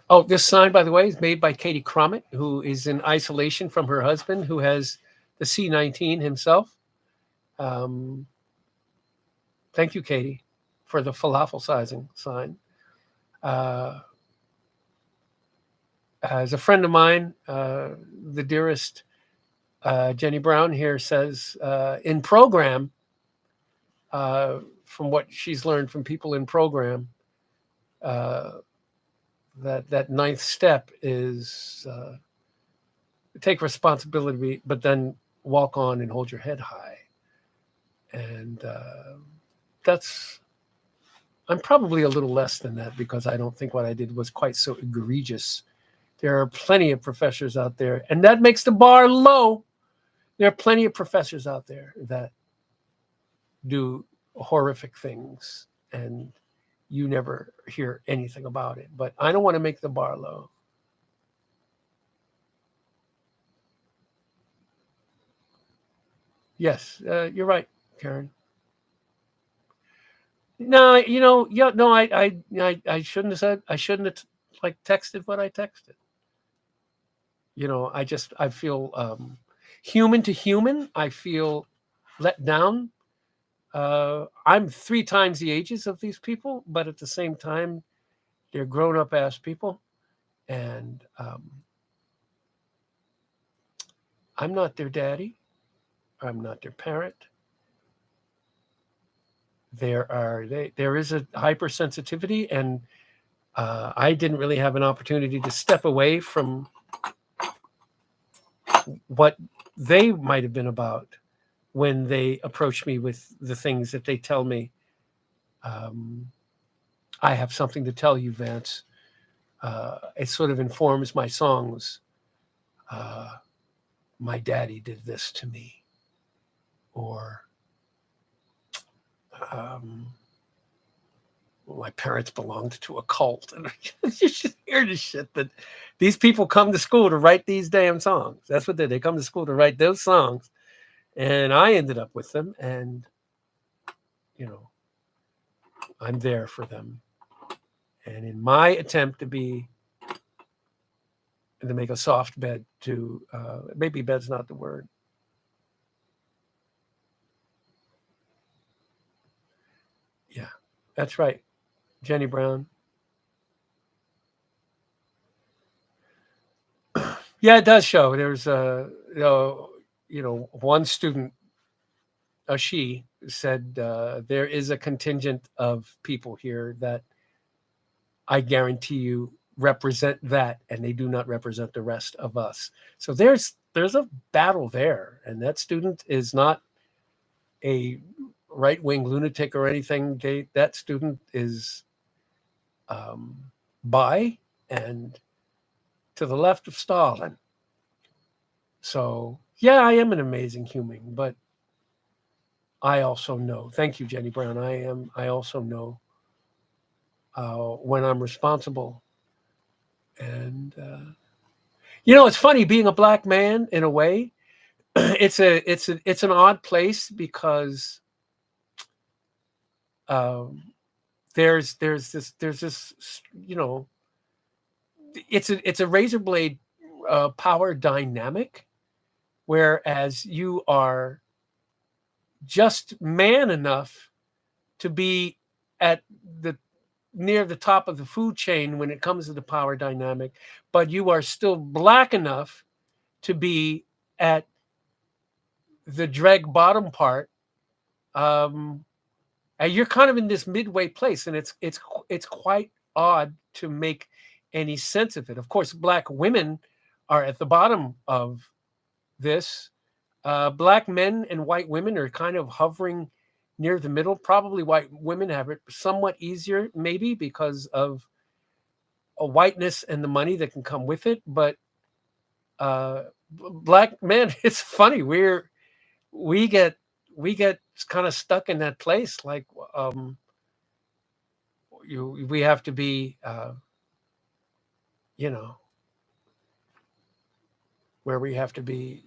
Oh, this sign, by the way, is made by Katie Cromit, who is in isolation from her husband, who has the C19 himself. Thank you, Katie, for the falafel sizing sign. As a friend of mine, the dearest Jenny Brown here says, in program, from what she's learned from people in program, that ninth step is take responsibility, but then walk on and hold your head high. And I'm probably a little less than that, because I don't think what I did was quite so egregious. There are plenty of professors out there, and that makes the bar low. There are plenty of professors out there that do horrific things, and you never hear anything about it. But I don't want to make the bar low. Yes, you're right, Karen. No, I shouldn't have said. I shouldn't have texted what I texted. I feel human to human. I feel let down. I'm 3 times the ages of these people, but at the same time, they're grown-up ass people, and I'm not their daddy. I'm not their parent. There is a hypersensitivity, and I didn't really have an opportunity to step away from what they might have been about when they approach me with the things that they tell me. I have something to tell you, Vance. It sort of informs my songs. My daddy did this to me, or my parents belonged to a cult, and you should hear this shit that these people come to school to write these damn songs. That's what they come to school to write those songs, and I ended up with them, and I'm there for them. And in my attempt to make a soft bed to maybe bed's not the word. Yeah, that's right, Jenny Brown. Yeah, it does show. There's one student, she said there is a contingent of people here that I guarantee you represent that, and they do not represent the rest of us. So there's a battle there, and that student is not a right-wing lunatic or anything. That student is by and to the left of Stalin. So yeah, I am an amazing human, but I also know. Thank you, Jenny Brown. I also know when I'm responsible, and it's funny being a black man in a way. It's an odd place because there's this it's a razor blade power dynamic, whereas you are just man enough to be at near the top of the food chain when it comes to the power dynamic, but you are still black enough to be at the dreg bottom part. And you're kind of in this midway place, and it's quite odd to make any sense of it. Of course, black women are at the bottom of this. Black men and white women are kind of hovering near the middle. Probably white women have it somewhat easier, maybe because of a whiteness and the money that can come with it. But black men, it's funny. We get kind of stuck in that place. Like we have to be, where we have to be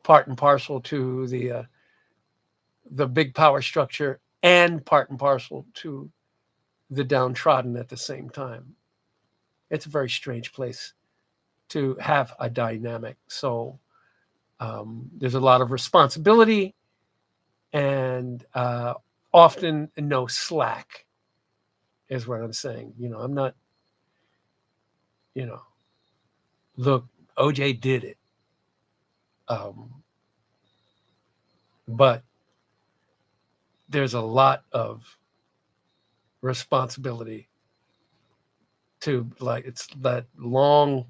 part and parcel to the big power structure and part and parcel to the downtrodden at the same time. It's a very strange place to have a dynamic. So there's a lot of responsibility and often no slack is what I'm saying. I'm not, look, OJ did it. But there's a lot of responsibility to, like, it's that long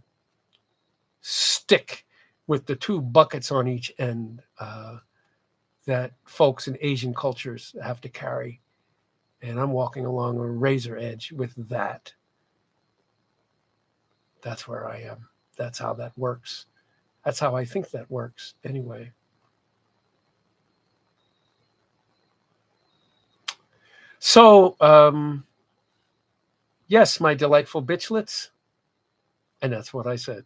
stick with the two buckets on each end that folks in Asian cultures have to carry. And I'm walking along a razor edge with that. That's where I am. That's how that works. That's how I think that works anyway. So, yes, my delightful bitchlets. And that's what I said.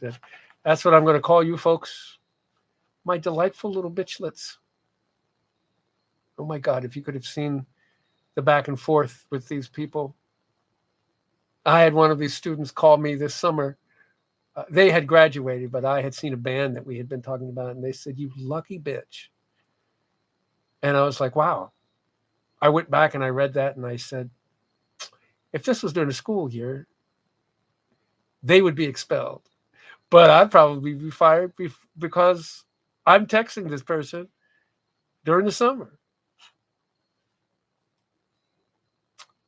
That's what I'm going to call you folks. My delightful little bitchlets. Oh my God, if you could have seen the back and forth with these people. I had one of these students call me this summer. They had graduated, but I had seen a band that we had been talking about, and they said, "You lucky bitch." And I was like, wow. I went back and I read that, and I said, if this was during the school year, they would be expelled. But I'd probably be fired because I'm texting this person during the summer.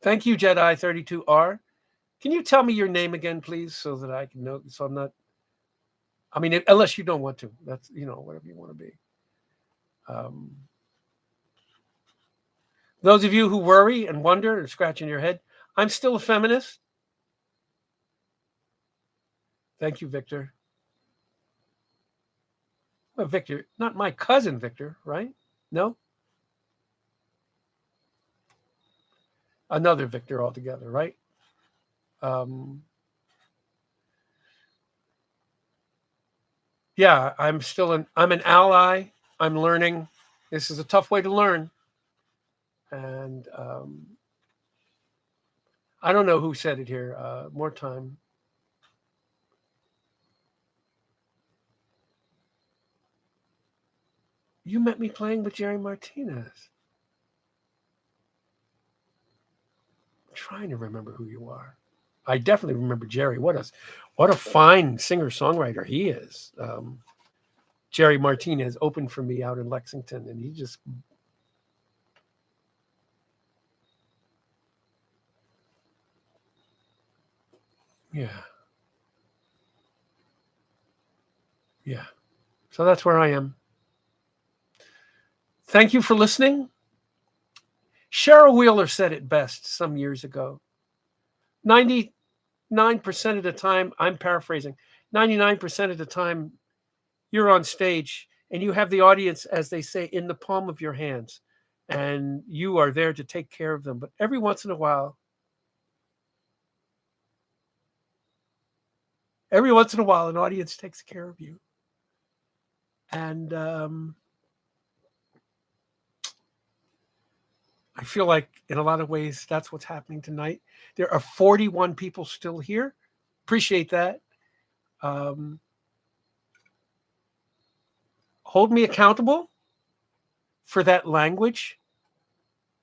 Thank you, Jedi32R. Can you tell me your name again, please, so that I can know, so I'm not, I mean, unless you don't want to. That's, whatever you want to be. Those of you who worry and wonder and scratching your head, I'm still a feminist. Thank you, Victor. Well, Victor, not my cousin Victor, right? No? another Victor altogether, right? Yeah, I'm an ally. I'm learning. This is a tough way to learn. And I don't know who said it here. More time. You met me playing with Jerry Martinez. I'm trying to remember who you are. I definitely remember Jerry. What a fine singer-songwriter he is. Jerry Martinez opened for me out in Lexington, and he just... Yeah. Yeah. So that's where I am. Thank you for listening. Cheryl Wheeler said it best some years ago. 99% of the time, I'm paraphrasing, 99% of the time, you're on stage and you have the audience, as they say, in the palm of your hands, and you are there to take care of them. But every once in a while, an audience takes care of you. And I feel like in a lot of ways, that's what's happening tonight. There are 41 people still here. Appreciate that. Hold me accountable for that language,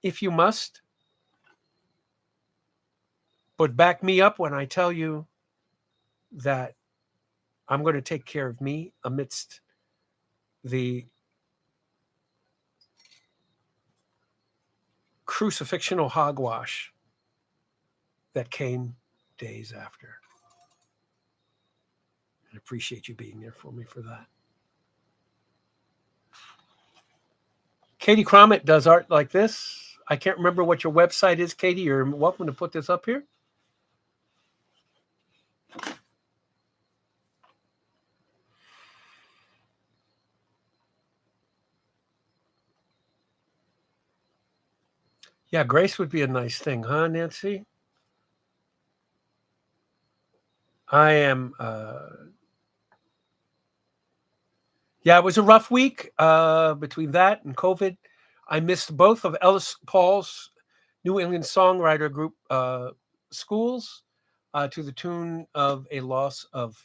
if you must. But back me up when I tell you that I'm going to take care of me amidst the crucifixional hogwash that came days after. And appreciate you being there for me for that. Katie Cromit does art like this. I can't remember what your website is, Katie. You're welcome to put this up here. Yeah, grace would be a nice thing, huh, Nancy? I am... Yeah, it was a rough week between that and COVID. I missed both of Ellis Paul's New England Songwriter Group schools to the tune of a loss of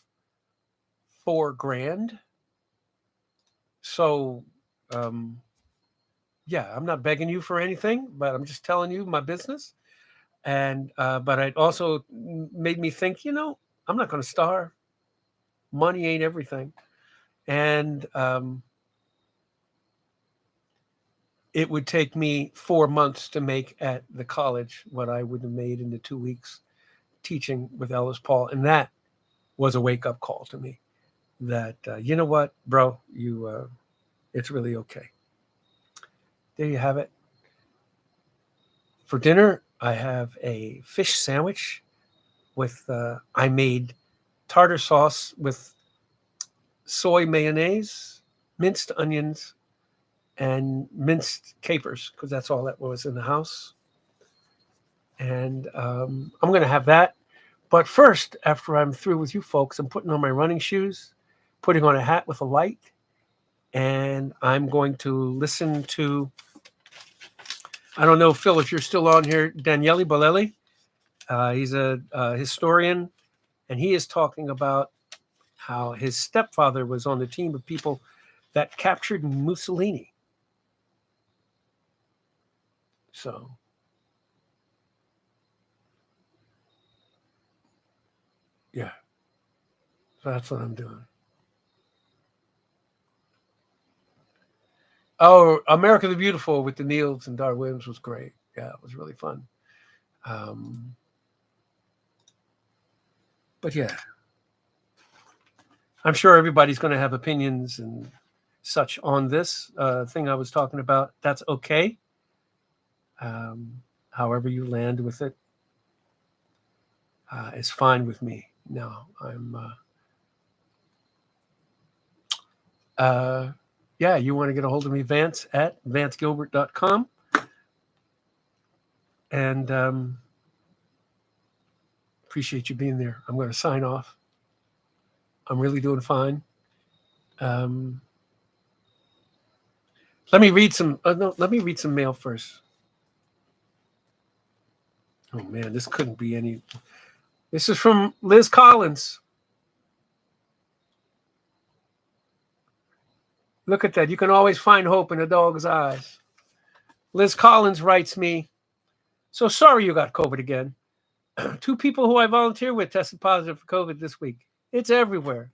$4,000. So, yeah, I'm not begging you for anything, but I'm just telling you my business. And but it also made me think, I'm not going to starve. Money ain't everything. And it would take me 4 months to make at the college what I would have made in the 2 weeks teaching with Ellis Paul. And that was a wake-up call to me that, you know what, bro, it's really okay. There you have it. For dinner, I have a fish sandwich with, I made tartar sauce with soy mayonnaise, minced onions, and minced capers, because that's all that was in the house. And I'm going to have that. But first, after I'm through with you folks, I'm putting on my running shoes, putting on a hat with a light, and I'm going to listen to, I don't know, Phil, if you're still on here, Daniele Bolelli. He's a historian, and he is talking about how his stepfather was on the team of people that captured Mussolini. So, yeah. So that's what I'm doing. Oh, America the Beautiful with the Neils and Dar Williams was great. Yeah, it was really fun. But yeah, I'm sure everybody's going to have opinions and such on this thing I was talking about. That's okay. However you land with it is fine with me. No, I'm... yeah, you want to get a hold of me, Vance at VanceGilbert.com. And appreciate you being there. I'm going to sign off. I'm really doing fine. Let me read some. No, let me read some mail first. Oh man, this couldn't be any. This is from Liz Collins. Look at that. You can always find hope in a dog's eyes. Liz Collins writes me, so sorry you got COVID again. 2 people who I volunteer with tested positive for COVID this week. It's everywhere.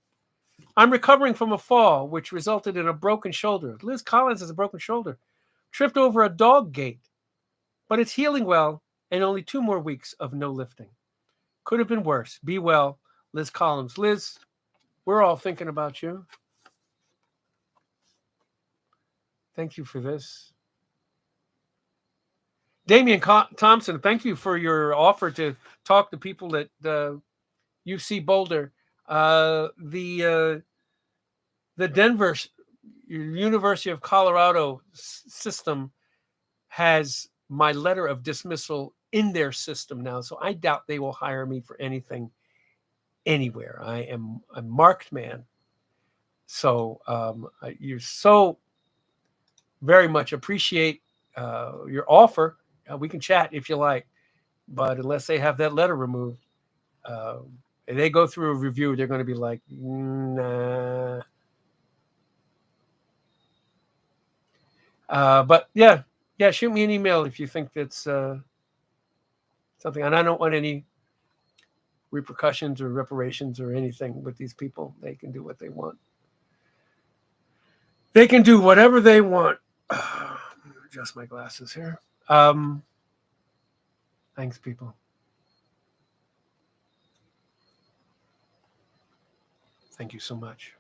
I'm recovering from a fall, which resulted in a broken shoulder. Liz Collins has a broken shoulder. Tripped over a dog gate. But it's healing well, and only 2 more weeks of no lifting. Could have been worse. Be well, Liz Collins. Liz, we're all thinking about you. Thank you for this. Damian Thompson, thank you for your offer to talk to people at UC Boulder. The Denver University of Colorado system has my letter of dismissal in their system now, so I doubt they will hire me for anything anywhere. I am a marked man. So you're so very much appreciate your offer. We can chat if you like, but unless they have that letter removed, and they go through a review, they're going to be like, nah. But yeah, shoot me an email if you think that's something. And I don't want any repercussions or reparations or anything with these people. They can do what they want. They can do whatever they want. Adjust my glasses here. Thanks, people. Thank you so much.